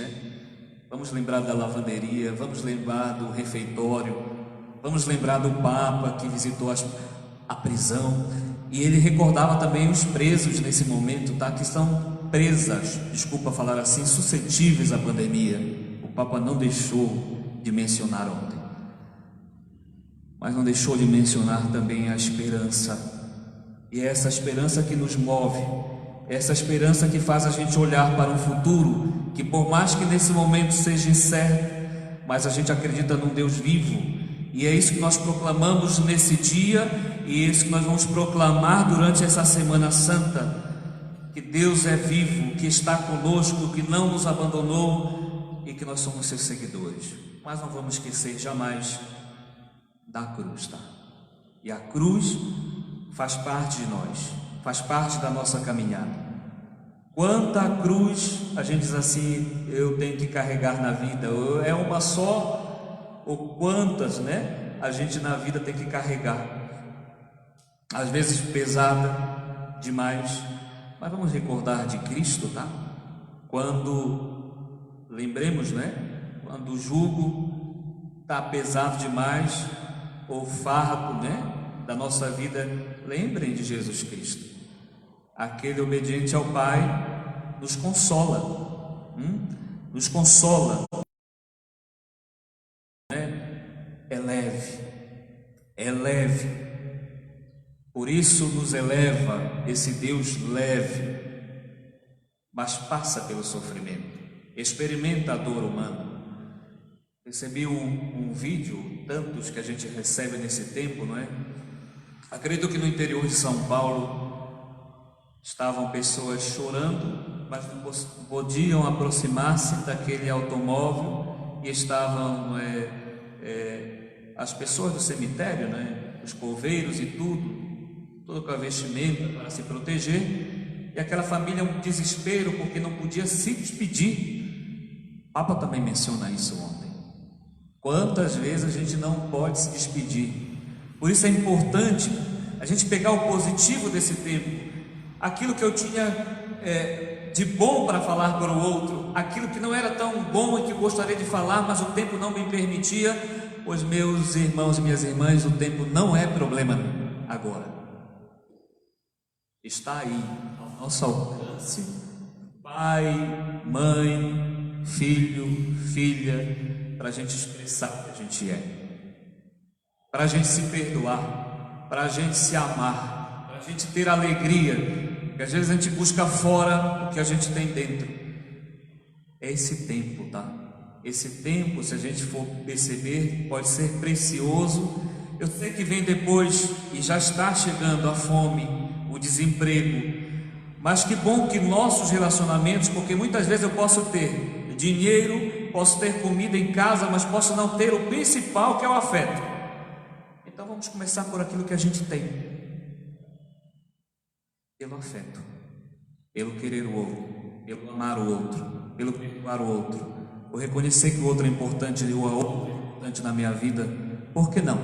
Vamos lembrar da lavanderia, vamos lembrar do refeitório, vamos lembrar do Papa que visitou a prisão, e ele recordava também os presos nesse momento, que estão presas, desculpa falar assim, suscetíveis à pandemia. O Papa não deixou de mencionar ontem, mas não deixou de mencionar também a esperança, e é essa esperança que nos move, essa esperança que faz a gente olhar para um futuro que, por mais que nesse momento seja incerto, mas a gente acredita num Deus vivo, e é isso que nós proclamamos nesse dia, e é isso que nós vamos proclamar durante essa Semana Santa, que Deus é vivo, que está conosco, que não nos abandonou e que nós somos seus seguidores. Mas não vamos esquecer jamais da cruz, E a cruz faz parte de nós, faz parte da nossa caminhada. Quanta cruz a gente diz assim, eu tenho que carregar na vida, é uma só, ou quantas, a gente na vida tem que carregar, às vezes pesada demais, mas vamos recordar de Cristo, Quando lembremos, quando o jugo está pesado demais, ou fardo, da nossa vida, lembrem de Jesus Cristo. Aquele obediente ao Pai nos consola, é leve, por isso nos eleva esse Deus leve, mas passa pelo sofrimento, experimenta a dor humana. Recebi um vídeo, tantos que a gente recebe nesse tempo, Acredito que no interior de São Paulo estavam pessoas chorando, mas não podiam aproximar-se daquele automóvel, e estavam as pessoas do cemitério, os coveiros e tudo com a vestimenta para se proteger, e aquela família um desespero porque não podia se despedir. O Papa também menciona isso ontem. Quantas vezes a gente não pode se despedir? Por isso é importante a gente pegar o positivo desse tempo, aquilo que eu tinha de bom para falar para o outro, aquilo que não era tão bom e que gostaria de falar, mas o tempo não me permitia. Pois, meus irmãos e minhas irmãs, o tempo não é problema agora, está aí ao nosso alcance. Pai, mãe, filho, filha, para a gente expressar o que a gente é, para a gente se perdoar, para a gente se amar, para a gente ter alegria, que às vezes a gente busca fora o que a gente tem dentro. É esse tempo, Esse tempo, se a gente for perceber, pode ser precioso. Eu sei que vem depois e já está chegando a fome, o desemprego, mas que bom que nossos relacionamentos, porque muitas vezes eu posso ter dinheiro, posso ter comida em casa, mas posso não ter o principal, que é o afeto. Então vamos começar por aquilo que a gente tem. Pelo afeto, pelo querer o outro, pelo amar o outro, pelo perdoar o outro, por reconhecer que o outro é importante e o outro é importante na minha vida. Por que não?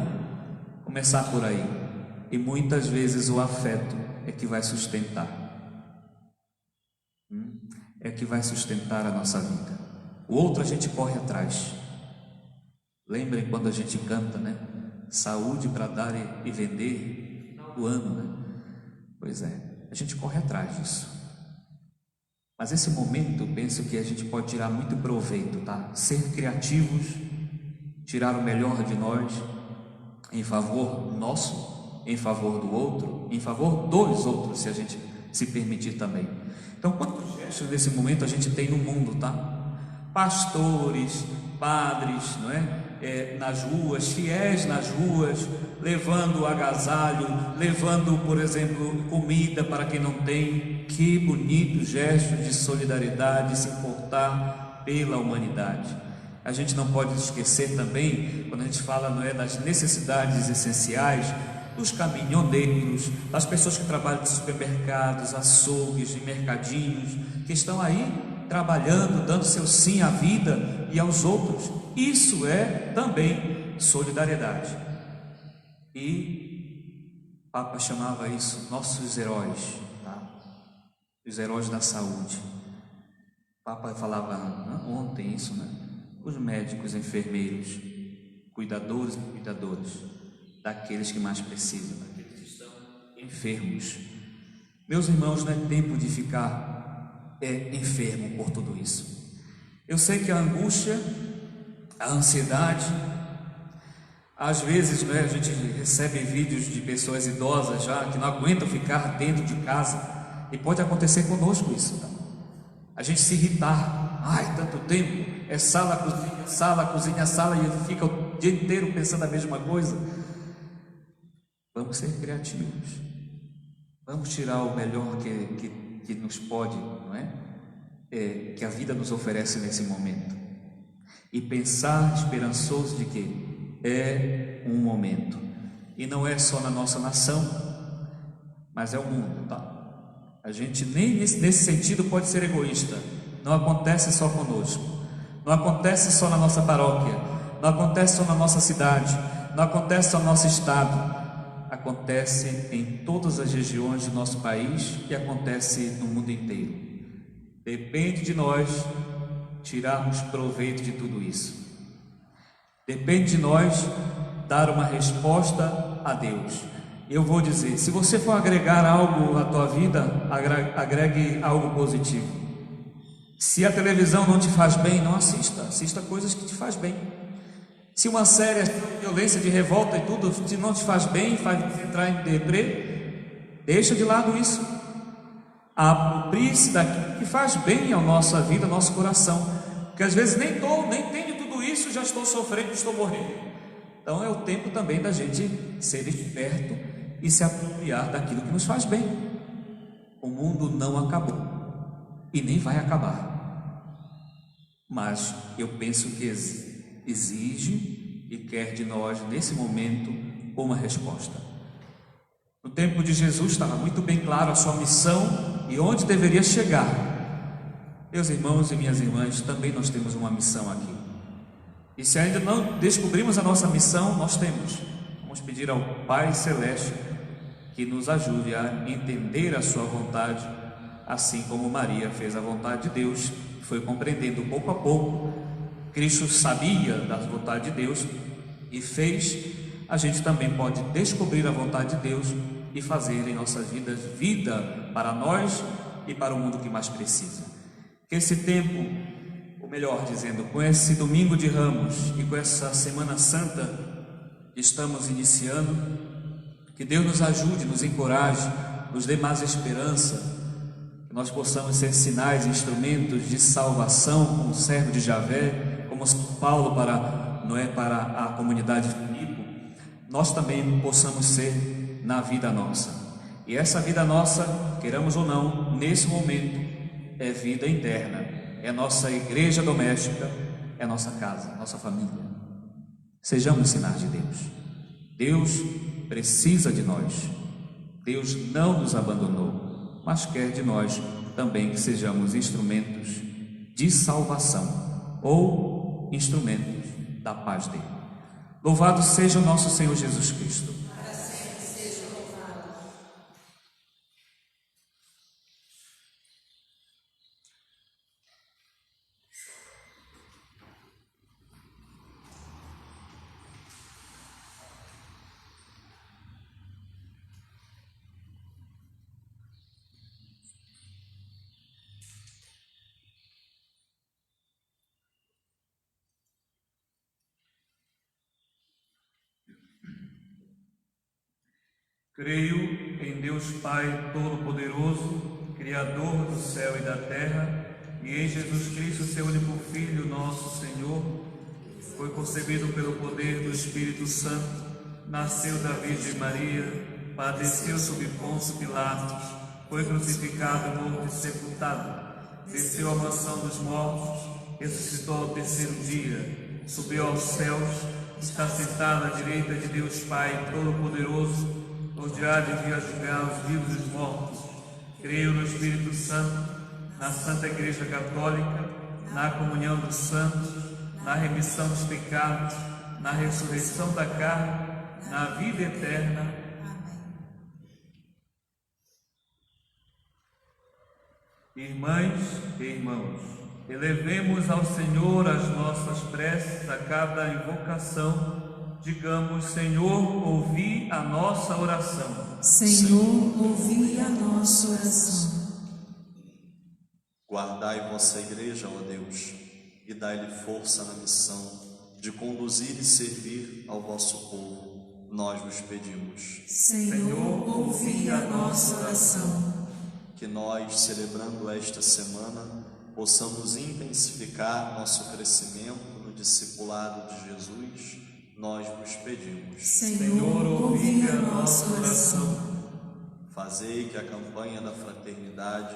Começar por aí. E muitas vezes o afeto é que vai sustentar. É que vai sustentar a nossa vida. O outro a gente corre atrás. Lembrem quando a gente canta, né? Saúde para dar e vender, final do ano, né? Pois é, a gente corre atrás disso. Mas esse momento, eu penso que a gente pode tirar muito proveito, tá? Ser criativos, tirar o melhor de nós, em favor nosso, em favor do outro, em favor dos outros, se a gente se permitir também. Então, quantos gestos desse momento a gente tem no mundo, tá? Pastores, padres, não é? Nas ruas, fiéis nas ruas, levando agasalho, levando, por exemplo, comida para quem não tem. Que bonito gesto de solidariedade, se importar pela humanidade. A gente não pode esquecer também, quando a gente fala, não é, das necessidades essenciais, dos caminhoneiros, das pessoas que trabalham em supermercados, açougues, em mercadinhos, que estão aí trabalhando, dando seu sim à vida e aos outros. Isso é também solidariedade. E o Papa chamava isso nossos heróis, tá? Os heróis da saúde. O Papa falava ontem isso, né? Os médicos, enfermeiros, cuidadores e cuidadoras daqueles que mais precisam, daqueles que estão enfermos. Meus irmãos, não é tempo de ficar enfermo por tudo isso. Eu sei que a angústia, a ansiedade, às vezes, né, a gente recebe vídeos de pessoas idosas já que não aguentam ficar dentro de casa, e pode acontecer conosco isso, tá? A gente se irritar, tanto tempo, é sala, cozinha, sala, e fica o dia inteiro pensando a mesma coisa. Vamos ser criativos, vamos tirar o melhor que nos pode, não é? Que a vida nos oferece nesse momento, e pensar esperançoso de que é um momento, e não é só na nossa nação, mas é o mundo, tá? A gente nem nesse sentido pode ser egoísta. Não acontece só conosco, não acontece só na nossa paróquia, não acontece só na nossa cidade, não acontece só no nosso estado, acontece em todas as regiões do nosso país e acontece no mundo inteiro. Depende de nós tirarmos proveito de tudo isso. Depende de nós dar uma resposta a Deus. Eu vou dizer, se você for agregar algo à tua vida, agregue algo positivo. Se a televisão não te faz bem, não assista. Assista coisas que te faz bem. Se uma série de violência, de revolta e tudo, se não te faz bem, faz você entrar em deprê, deixa de lado isso. Aproprie-se daquilo que faz bem à nossa vida, ao nosso coração. Porque às vezes nem tenho tudo isso, já estou sofrendo, estou morrendo. Então é o tempo também da gente ser esperto e se apropriar daquilo que nos faz bem. O mundo não acabou e nem vai acabar, mas eu penso que exige e quer de nós nesse momento uma resposta. No tempo de Jesus estava muito bem claro a sua missão e onde deveria chegar. Meus irmãos e minhas irmãs, também nós temos uma missão aqui. E se ainda não descobrimos a nossa missão, nós temos. Vamos pedir ao Pai Celeste que nos ajude a entender a sua vontade, assim como Maria fez a vontade de Deus, foi compreendendo pouco a pouco. Cristo sabia da vontade de Deus e fez. A gente também pode descobrir a vontade de Deus e fazer em nossas vidas vida para nós e para o mundo que mais precisa. Que esse tempo, ou melhor dizendo, com esse domingo de Ramos e com essa Semana Santa que estamos iniciando, que Deus nos ajude, nos encoraje, nos dê mais esperança, que nós possamos ser sinais e instrumentos de salvação, como servo de Javé, como São Paulo para a comunidade de Filipe. Nós também possamos ser na vida nossa. E essa vida nossa, queiramos ou não, nesse momento, é vida interna. É a nossa igreja doméstica, é nossa casa, nossa família. Sejamos sinais de Deus. Deus precisa de nós. Deus não nos abandonou, mas quer de nós também que sejamos instrumentos de salvação ou instrumentos da paz dele. Louvado seja o nosso Senhor Jesus Cristo. Para sempre seja louvado. Creio em Deus Pai Todo-Poderoso, Criador do céu e da terra, e em Jesus Cristo, seu único Filho, nosso Senhor, foi concebido pelo poder do Espírito Santo, nasceu da Virgem Maria, padeceu sob Pôncio Pilatos, foi crucificado, morto e sepultado, desceu à mansão dos mortos, ressuscitou ao terceiro dia, subiu aos céus, está sentado à direita de Deus Pai Todo-Poderoso, onde há de vir a julgar os vivos e os mortos. Creio no Espírito Santo, na Santa Igreja Católica, na comunhão dos santos, na remissão dos pecados, na ressurreição da carne, na vida eterna. Irmãs e irmãos, elevemos ao Senhor as nossas preces a cada invocação. Digamos: Senhor, ouvi a nossa oração. Senhor, ouvi a nossa oração. Guardai vossa igreja, ó Deus, e dai-lhe força na missão de conduzir e servir ao vosso povo. Nós vos pedimos. Senhor, ouvi a nossa oração. Que nós, celebrando esta semana, possamos intensificar nosso crescimento no discipulado de Jesus. Nós vos pedimos. Senhor, ouvi a nossa oração. Fazei que a campanha da fraternidade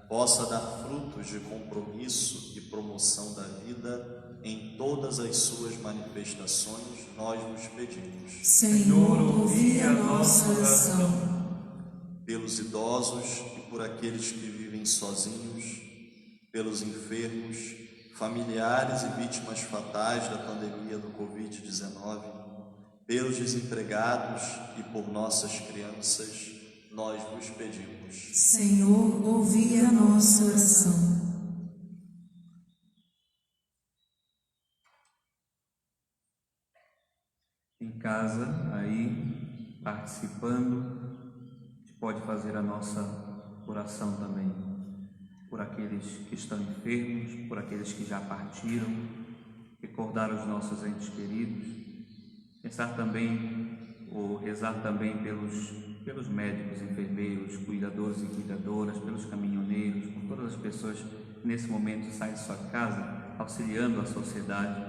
possa dar frutos de compromisso e promoção da vida em todas as suas manifestações. Nós vos pedimos. Senhor, ouvi a nossa oração. Pelos idosos e por aqueles que vivem sozinhos, pelos enfermos, familiares e vítimas fatais da pandemia do Covid-19, pelos desempregados e por nossas crianças, nós vos pedimos. Senhor, ouvi a nossa oração. Em casa, aí, participando, pode fazer a nossa oração também. Por aqueles que estão enfermos, por aqueles que já partiram, recordar os nossos entes queridos, pensar também, ou rezar também pelos médicos, enfermeiros, cuidadores e cuidadoras, pelos caminhoneiros, por todas as pessoas que nesse momento saem de sua casa, auxiliando a sociedade.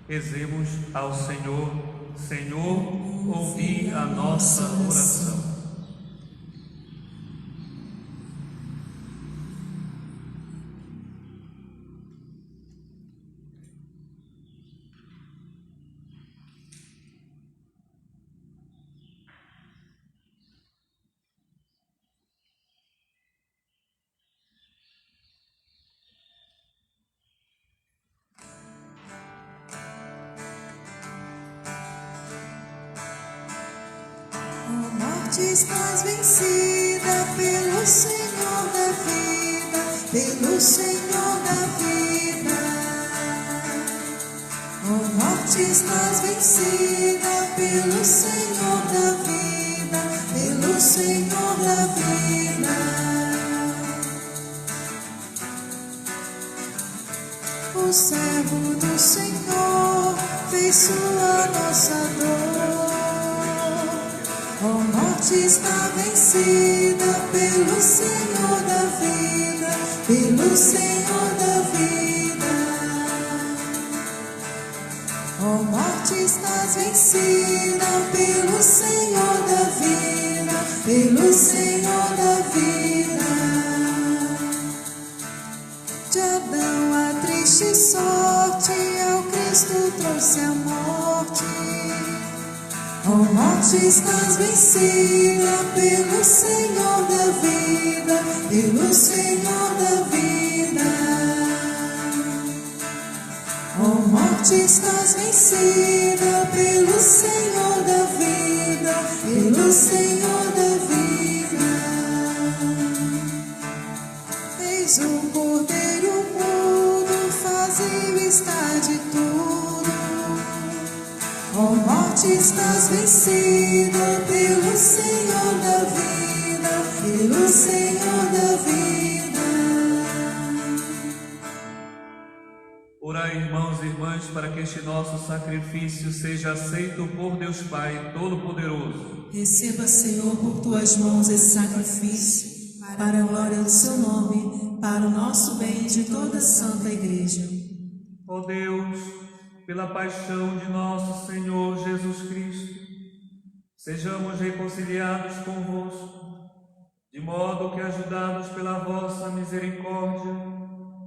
Rezemos ao Senhor. Senhor, ouvi a nossa oração. Morte estás vencida pelo Senhor da vida, pelo Senhor da vida. Oh, morte estás vencida pelo Senhor da vida, pelo Senhor da vida. O servo do Senhor fez sua nossa dor. Oh, morte está vencida pelo Senhor da vida, pelo Senhor da vida. Oh, morte estás vencida pelo Senhor da vida, pelo Senhor da vida. vence a morte. Ó morte, estás vencida pelo Senhor da vida, pelo Senhor da vida. Ó morte, estás vencida pelo Senhor da vida, pelo Senhor da vida. Eis o Cordeiro mudo, fazil está de tudo. Ó morte, estás vencida pelo Senhor da vida, pelo Senhor da vida. Orai, irmãos e irmãs, para que este nosso sacrifício seja aceito por Deus Pai Todo-Poderoso. Receba, Senhor, por tuas mãos esse sacrifício, para a glória do seu nome, para o nosso bem e de toda a Santa Igreja. Ó Deus, pela paixão de nosso Senhor Jesus Cristo, sejamos reconciliados convosco, de modo que, ajudados pela vossa misericórdia,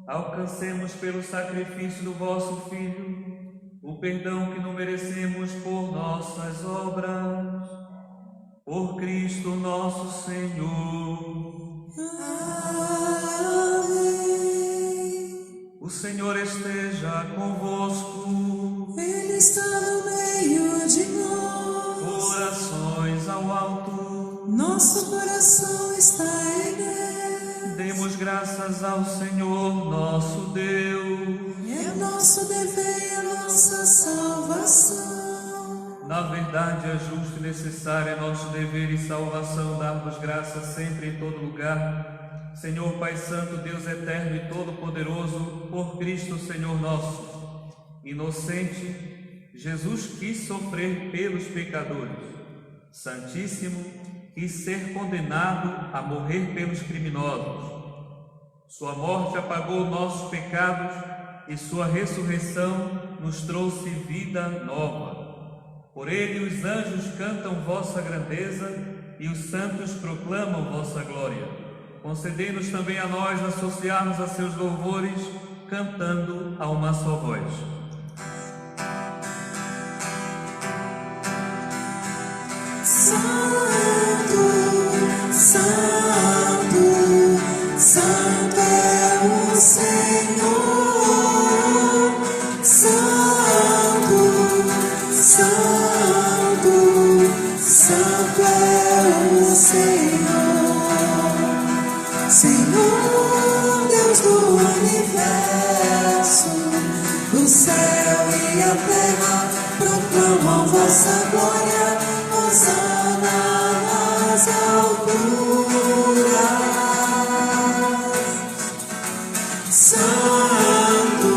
alcancemos pelo sacrifício do vosso Filho o perdão que não merecemos por nossas obras. Por Cristo nosso Senhor. Amém. O Senhor esteja convosco. Ele está no meio de nós. Orações ao alto. Nosso coração está em Ele. Demos graças ao Senhor nosso Deus. É nosso dever e a nossa salvação. Na verdade, é justo e necessário, é nosso dever e salvação dar-vos graças sempre em todo lugar. Senhor Pai Santo, Deus eterno e todo-poderoso, por Cristo Senhor nosso. Inocente, Jesus quis sofrer pelos pecadores. Santíssimo, quis ser condenado a morrer pelos criminosos. Sua morte apagou nossos pecados e sua ressurreição nos trouxe vida nova. Por ele os anjos cantam vossa grandeza e os santos proclamam vossa glória. Concedei-nos também a nós associarmos a seus louvores, cantando a uma só voz. Santo, Santo, Santo é o Senhor. Santo, Santo, Santo é o Senhor. Senhor, Deus do universo, o céu e a terra proclamam vossa glória. Hosana nas alturas. Santo,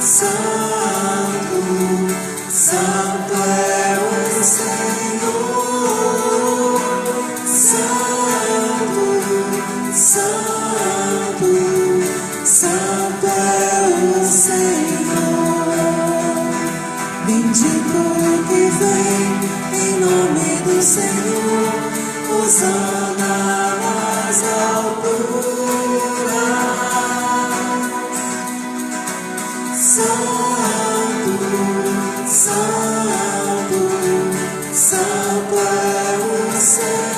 Santo, Santo é o Senhor. Santo, Santo, Santo é o Senhor. Bendito o que vem em nome do Senhor. Hosana nas alturas. Santo, Santo, Santo é o Senhor.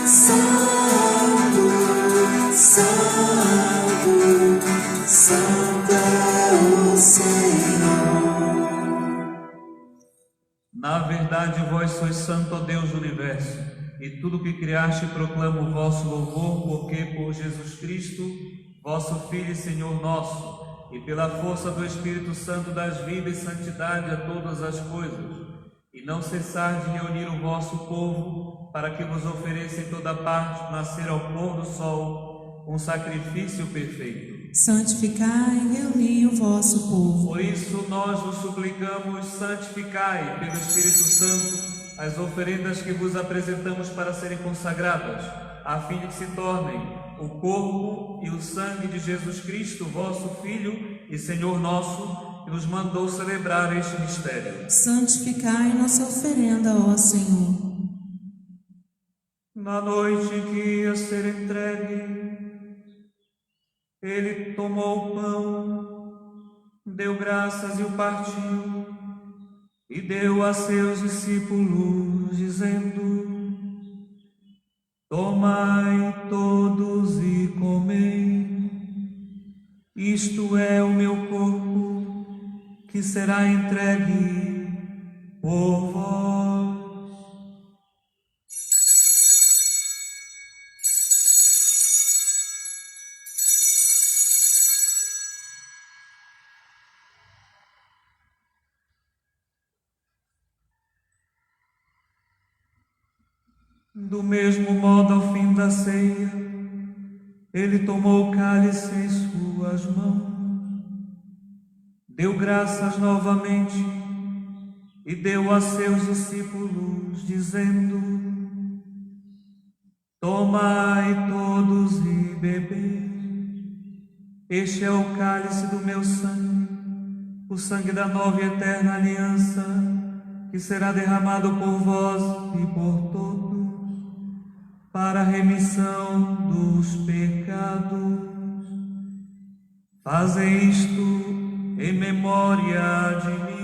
Santo, Santo, Santo é o Senhor. Na verdade, vós sois santo, ó Deus do universo, e tudo que criaste proclama o vosso louvor, porque por Jesus Cristo, vosso Filho e Senhor nosso, e pela força do Espírito Santo dás vida e santidade a todas as coisas, e não cessar de reunir o vosso povo, para que vos ofereça em toda parte, nascer ao pôr do sol, um sacrifício perfeito. Santificai e reuni o vosso povo. Por isso nós vos suplicamos, santificai pelo Espírito Santo as oferendas que vos apresentamos para serem consagradas, a fim de que se tornem o corpo e o sangue de Jesus Cristo, vosso Filho e Senhor nosso, que nos mandou celebrar este mistério. Santificai nossa oferenda, ó Senhor. Na noite em que ia ser entregue, ele tomou o pão deu graças e o partiu, e deu a seus discípulos, dizendo: tomai todos e comei, isto é o meu corpo, que será entregue por vós. Do mesmo modo, ao fim da ceia, ele tomou o cálice em suas mãos, deu graças novamente e deu a seus discípulos, dizendo: tomai todos e bebei, este é o cálice do meu sangue, o sangue da nova e eterna aliança, que será derramado por vós e por todos, para a remissão dos pecados. Fazei isto em memória de mim.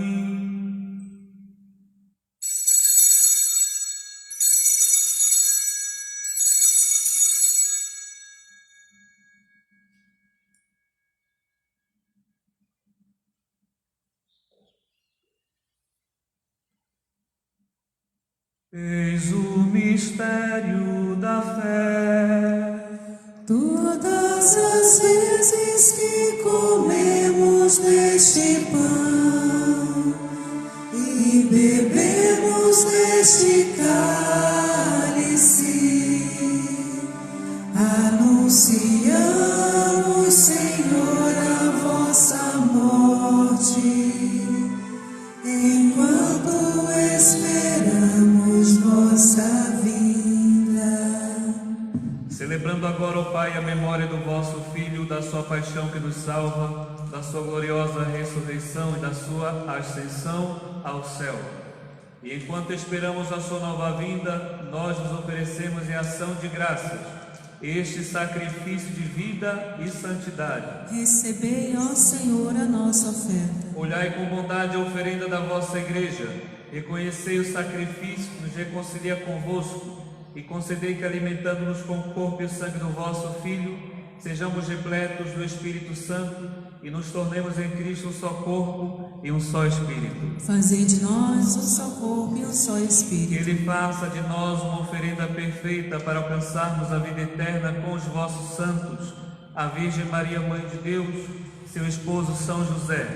Eis o mistério da fé. Todas as vezes que comemos deste pão e bebemos deste cálice, anunciamos, Senhor, a vossa morte, enquanto esperamos vossa vinda. Celebrando agora, ó Pai, a memória do vosso Filho, da sua paixão que nos salva, da sua gloriosa ressurreição e da sua ascensão ao céu. E enquanto esperamos a sua nova vinda, nós nos oferecemos em ação de graças este sacrifício de vida e santidade. Recebei, ó Senhor, a nossa oferta. Olhai com bondade a oferenda da vossa Igreja, reconhecei o sacrifício que nos reconcilia convosco, e concedei que, alimentando-nos com o corpo e o sangue do vosso Filho, sejamos repletos do Espírito Santo e nos tornemos em Cristo um só corpo e um só Espírito. Fazei de nós um só corpo e um só Que Espírito. Ele faça de nós uma oferenda perfeita para alcançarmos a vida eterna com os vossos santos, a Virgem Maria, Mãe de Deus, seu esposo São José,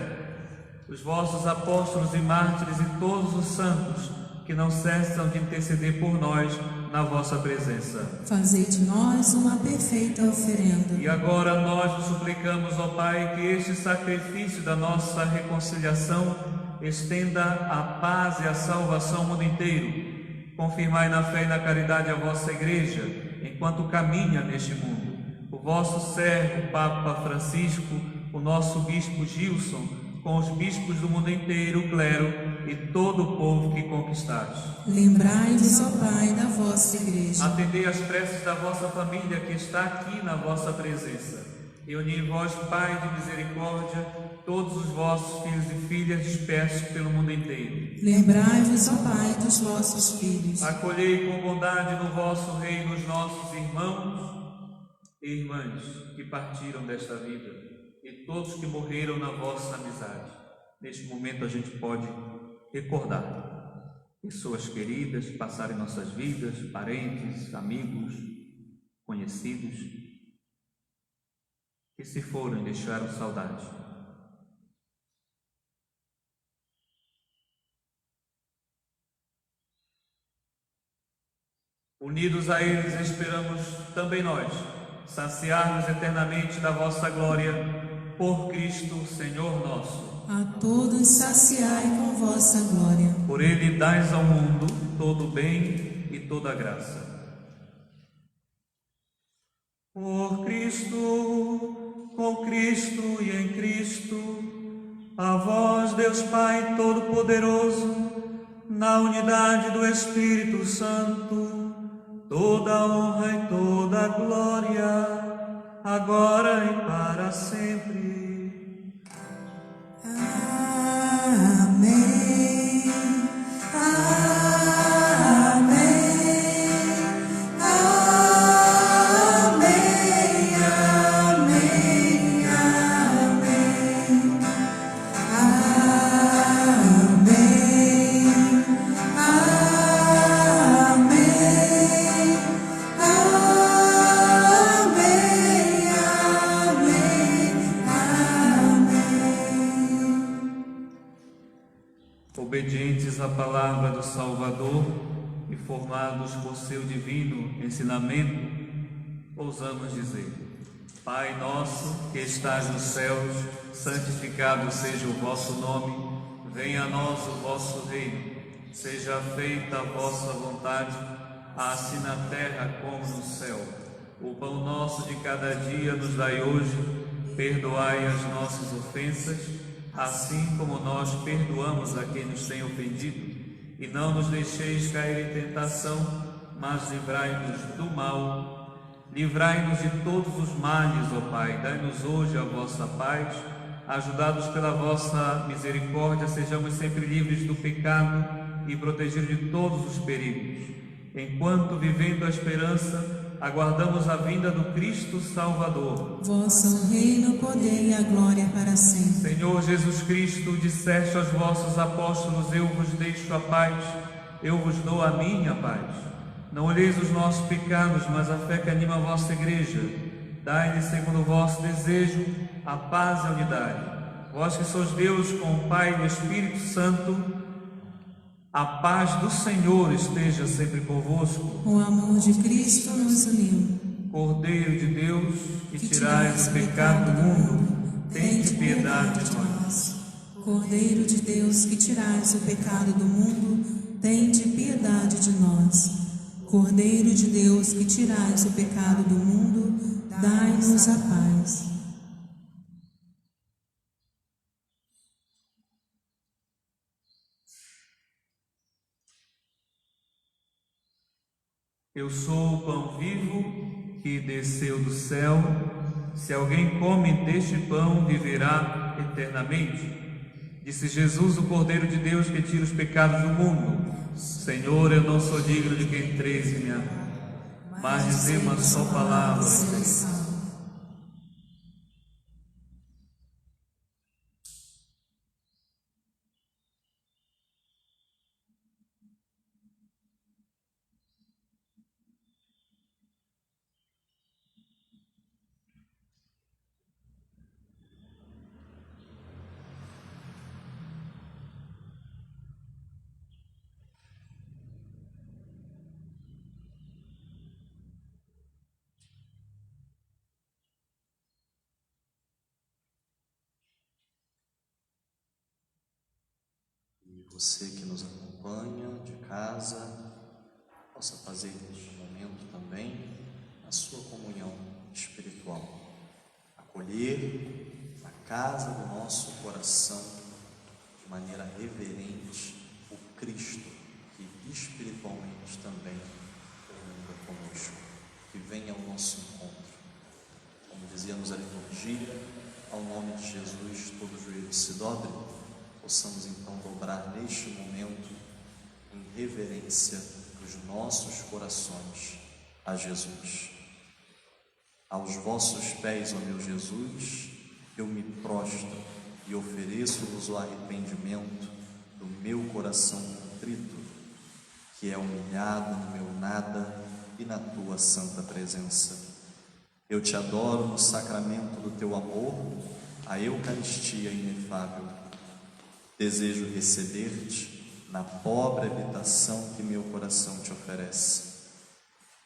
os vossos apóstolos e mártires e todos os santos que não cessam de interceder por nós na vossa presença. Fazei de nós uma perfeita oferenda. E agora nós vos suplicamos, ó Pai, que este sacrifício da nossa reconciliação estenda a paz e a salvação ao mundo inteiro. Confirmai na fé e na caridade a vossa Igreja, enquanto caminha neste mundo. O vosso servo, Papa Francisco, o nosso Bispo Gilson, com os bispos do mundo inteiro, o clero e todo o povo que conquistastes. Lembrai-vos, ó Pai, da vossa Igreja. Atendei as preces da vossa família que está aqui na vossa presença. E uni em vós, Pai de misericórdia, todos os vossos filhos e filhas dispersos pelo mundo inteiro. Lembrai-vos, ó Pai, dos vossos filhos. Acolhei com bondade no vosso reino os nossos irmãos e irmãs que partiram desta vida e todos que morreram na vossa amizade. Neste momento a gente pode recordar pessoas queridas que passaram em nossas vidas, parentes, amigos, conhecidos, que se foram e deixaram saudade. Unidos a eles, esperamos também nós saciar-nos eternamente da vossa glória, por Cristo, Senhor nosso. A todos saciai com vossa glória. Por Ele dais ao mundo todo o bem e toda a graça. Por Cristo, com Cristo e em Cristo, a vós, Deus Pai Todo-Poderoso, na unidade do Espírito Santo, toda a honra e toda a glória, agora e para sempre. palavra do Salvador e formados por seu divino ensinamento, ousamos dizer: Pai nosso que estás nos céus, santificado seja o vosso nome, venha a nós o vosso reino, seja feita a vossa vontade, assim na terra como no céu. O pão nosso de cada dia nos dai hoje, perdoai as nossas ofensas, assim como nós perdoamos a quem nos tem ofendido, e não nos deixeis cair em tentação, mas livrai-nos do mal. Livrai-nos de todos os males, ó Pai, dai-nos hoje a vossa paz. Ajudados pela vossa misericórdia, sejamos sempre livres do pecado e protegidos de todos os perigos, enquanto, vivendo a esperança, aguardamos a vinda do Cristo Salvador. Vosso é o reino, o poder e a glória para sempre. Senhor Jesus Cristo, disseste aos vossos apóstolos: eu vos deixo a paz, eu vos dou a minha paz. Não olheis os nossos pecados, mas a fé que anima a vossa igreja. Dai-lhe, segundo o vosso desejo, a paz e a unidade. Vós que sois Deus com o Pai e o Espírito Santo, a paz do Senhor esteja sempre convosco. O amor de Cristo nos uniu. Cordeiro de Deus, que tirais o pecado do mundo, tende piedade de nós. Cordeiro de Deus, que tirais o pecado do mundo, tende piedade de nós. Cordeiro de Deus, que tirais o pecado do mundo, dai-nos a paz. Eu sou o pão vivo que desceu do céu. Se alguém come deste pão, viverá eternamente. Disse Jesus, o Cordeiro de Deus que tira os pecados do mundo. Senhor, eu não sou digno de que entreis em minha casa, mas dizei uma só palavra. Você que nos acompanha de casa, possa fazer neste momento também a sua comunhão espiritual. Acolher na casa do nosso coração, de maneira reverente, o Cristo que espiritualmente também comunga conosco, que venha ao nosso encontro. Como dizíamos a liturgia, ao nome de Jesus, todo joelho se dobre. Possamos então dobrar neste momento em reverência os nossos corações a Jesus. Aos vossos pés, ó meu Jesus, eu me prostro e ofereço-vos o arrependimento do meu coração contrito, que é humilhado no meu nada e na tua santa presença. Eu te adoro no sacramento do teu amor, a Eucaristia inefável. Desejo receber-te na pobre habitação que meu coração te oferece.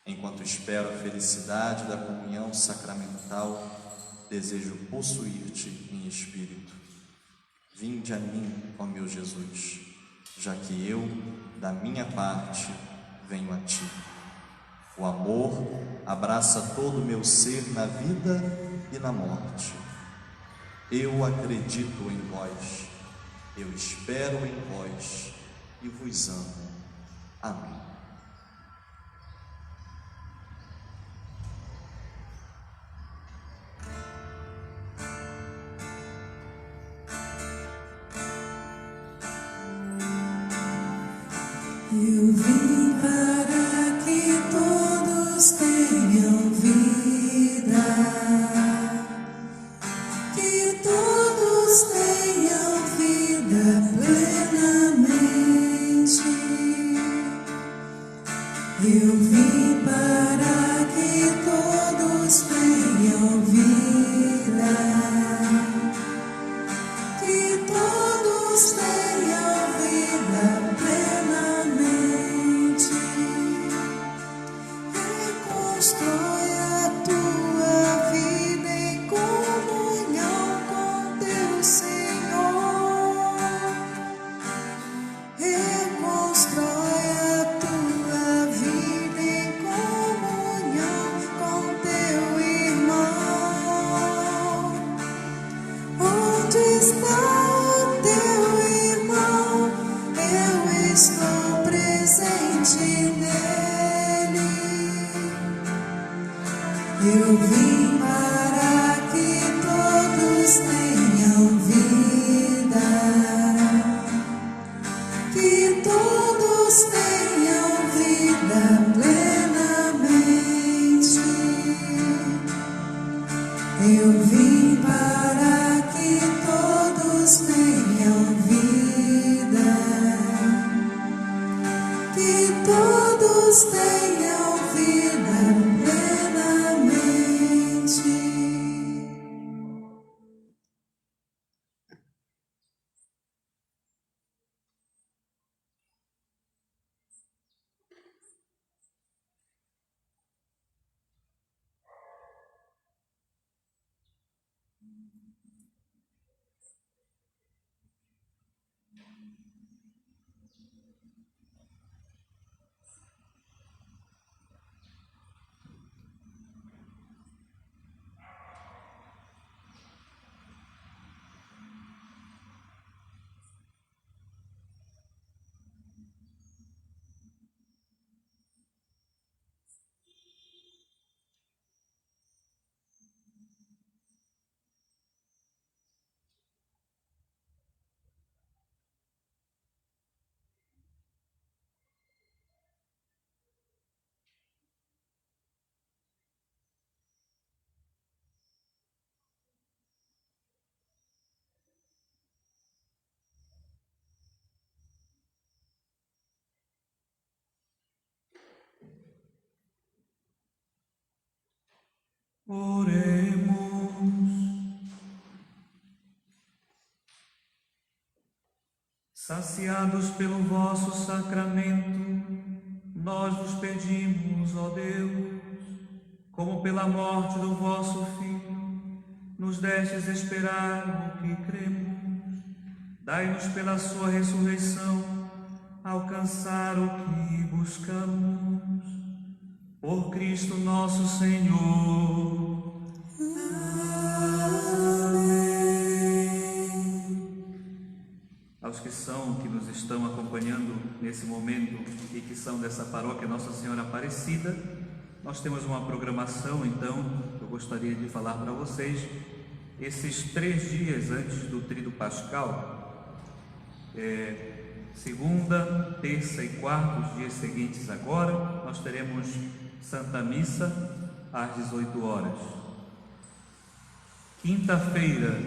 Enquanto espero a felicidade da comunhão sacramental, desejo possuir-te em espírito. Vinde a mim, ó meu Jesus, já que eu, da minha parte, venho a ti. O amor abraça todo o meu ser na vida e na morte. Eu acredito em vós. Eu espero em vós e vos amo. Amém. Eu vim para que todos tenham vida, que todos tenham vida plenamente. Eu vim para que todos tenham vida, que todos tenham vida plenamente. Reconstrói a tua vida em comunhão com teu Senhor. Reconstrói a tua vida em comunhão com teu irmão. Onde está o teu irmão? Eu estou presente nele. Eu vim para que todos tenham vida, que todos tenham vida plenamente. Eu vim para que todos tenham vida, que todos tenham vida plenamente. Oremos. Saciados pelo vosso sacramento, nós vos pedimos, ó Deus, como pela morte do vosso Filho, nos destes esperar no que cremos, dai-nos pela sua ressurreição alcançar o que buscamos. Por Cristo nosso Senhor. Aos que nos estão acompanhando nesse momento e que são dessa paróquia Nossa Senhora Aparecida, nós temos uma programação, então, eu gostaria de falar para vocês. Esses 3 dias antes do Tríduo Pascal, segunda, terça e quarta, os dias seguintes agora, nós teremos Santa Missa às 18 horas. Quinta-feira,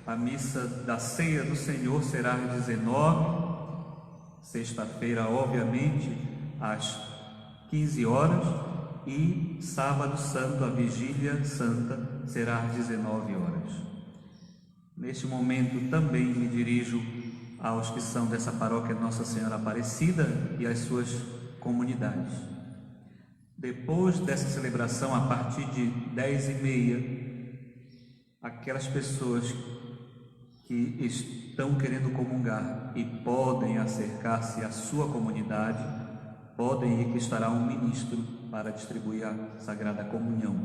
a missa da Ceia do Senhor será às 19. Sexta-feira, obviamente, às 15 horas. E sábado santo, a Vigília Santa, será às 19 horas. Neste momento também me dirijo aos que são dessa paróquia Nossa Senhora Aparecida e às suas comunidades. Depois dessa celebração, a partir de 10h30, aquelas pessoas que estão querendo comungar e podem acercar-se à sua comunidade, podem ir, que estará um ministro para distribuir a Sagrada Comunhão,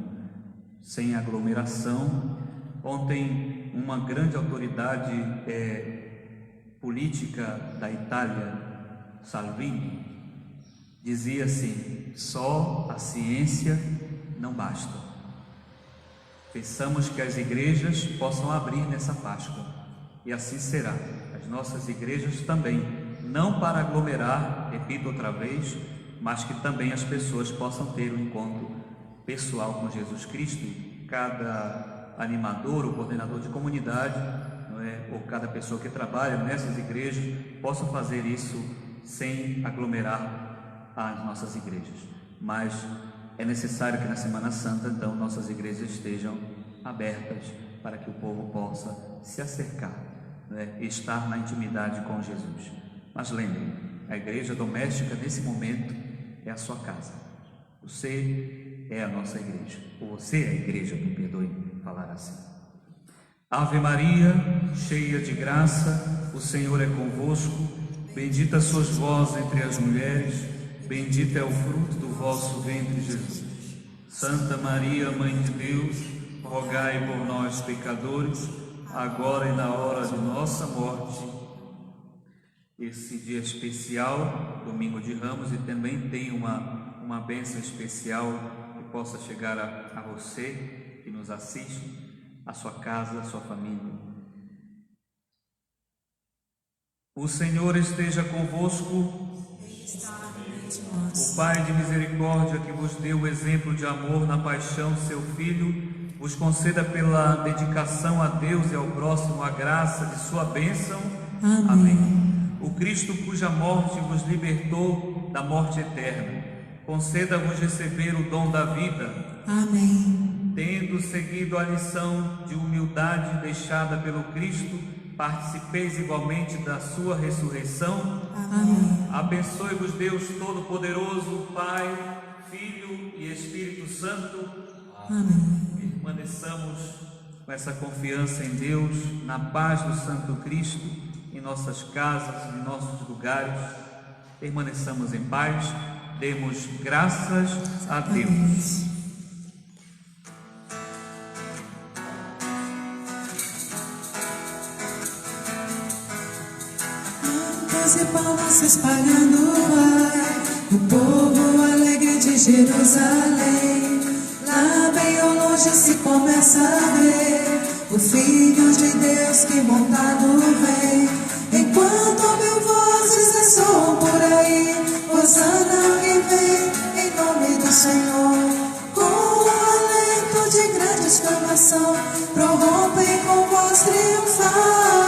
sem aglomeração. Ontem, uma grande autoridade política da Itália, Salvini, dizia assim: só a ciência não basta. Pensamos que as igrejas possam abrir nessa Páscoa, e assim será. As nossas igrejas também, não para aglomerar, repito outra vez, mas que também as pessoas possam ter um encontro pessoal com Jesus Cristo. Cada animador ou coordenador de comunidade, ou cada pessoa que trabalha nessas igrejas, possam fazer isso sem aglomerar as nossas igrejas. Mas é necessário que na Semana Santa, então, nossas igrejas estejam abertas para que o povo possa se acercar, estar na intimidade com Jesus. Mas lembrem, a igreja doméstica nesse momento é a sua casa. Você é a nossa igreja, ou você é a igreja, me perdoe falar assim. Ave Maria, cheia de graça, o Senhor é convosco, bendita sois vós entre as mulheres, bendito é o fruto do vosso ventre, Jesus. Santa Maria, Mãe de Deus, rogai por nós, pecadores, agora e na hora de nossa morte. Esse dia especial, Domingo de Ramos, e também tem uma bênção especial que possa chegar a você que nos assiste, a sua casa, a sua família. O Senhor esteja convosco. O Pai de misericórdia, que vos deu o exemplo de amor na paixão de seu Filho, vos conceda pela dedicação a Deus e ao próximo a graça de sua bênção. Amém. O Cristo, cuja morte vos libertou da morte eterna, conceda-vos receber o dom da vida. Amém. Tendo seguido a lição de humildade deixada pelo Cristo, participeis igualmente da sua ressurreição. Amém. Abençoe-vos Deus Todo-Poderoso, Pai, Filho e Espírito Santo. Amém. Permaneçamos com essa confiança em Deus, na paz do Santo Cristo, em nossas casas, em nossos lugares. Permaneçamos em paz, demos graças a Deus. E palmas se espalhando vai, o povo alegre de Jerusalém. Lá bem ao longe se começa a ver o Filho de Deus que montado vem. Enquanto mil vozes ressoam por aí, Hosana que vem em nome do Senhor. Com o alento de grande exclamação, prorrompem com voz triunfal.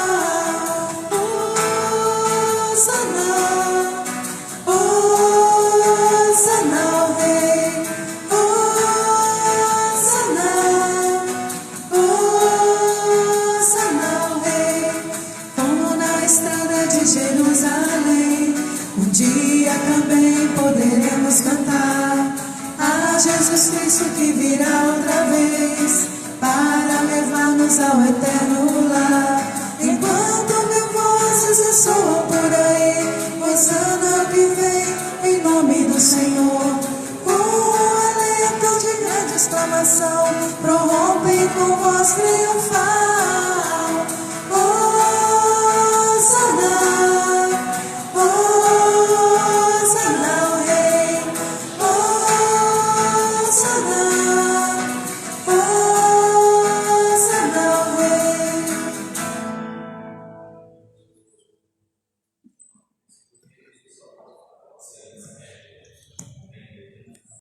Jerusalém, um dia também poderemos cantar a Jesus Cristo que virá outra vez para levar-nos ao eterno lar. Enquanto mil vozes ressoam por aí, Hosana que vem em nome do Senhor. Com um alento de grande exclamação, prorrompem com voz triunfal.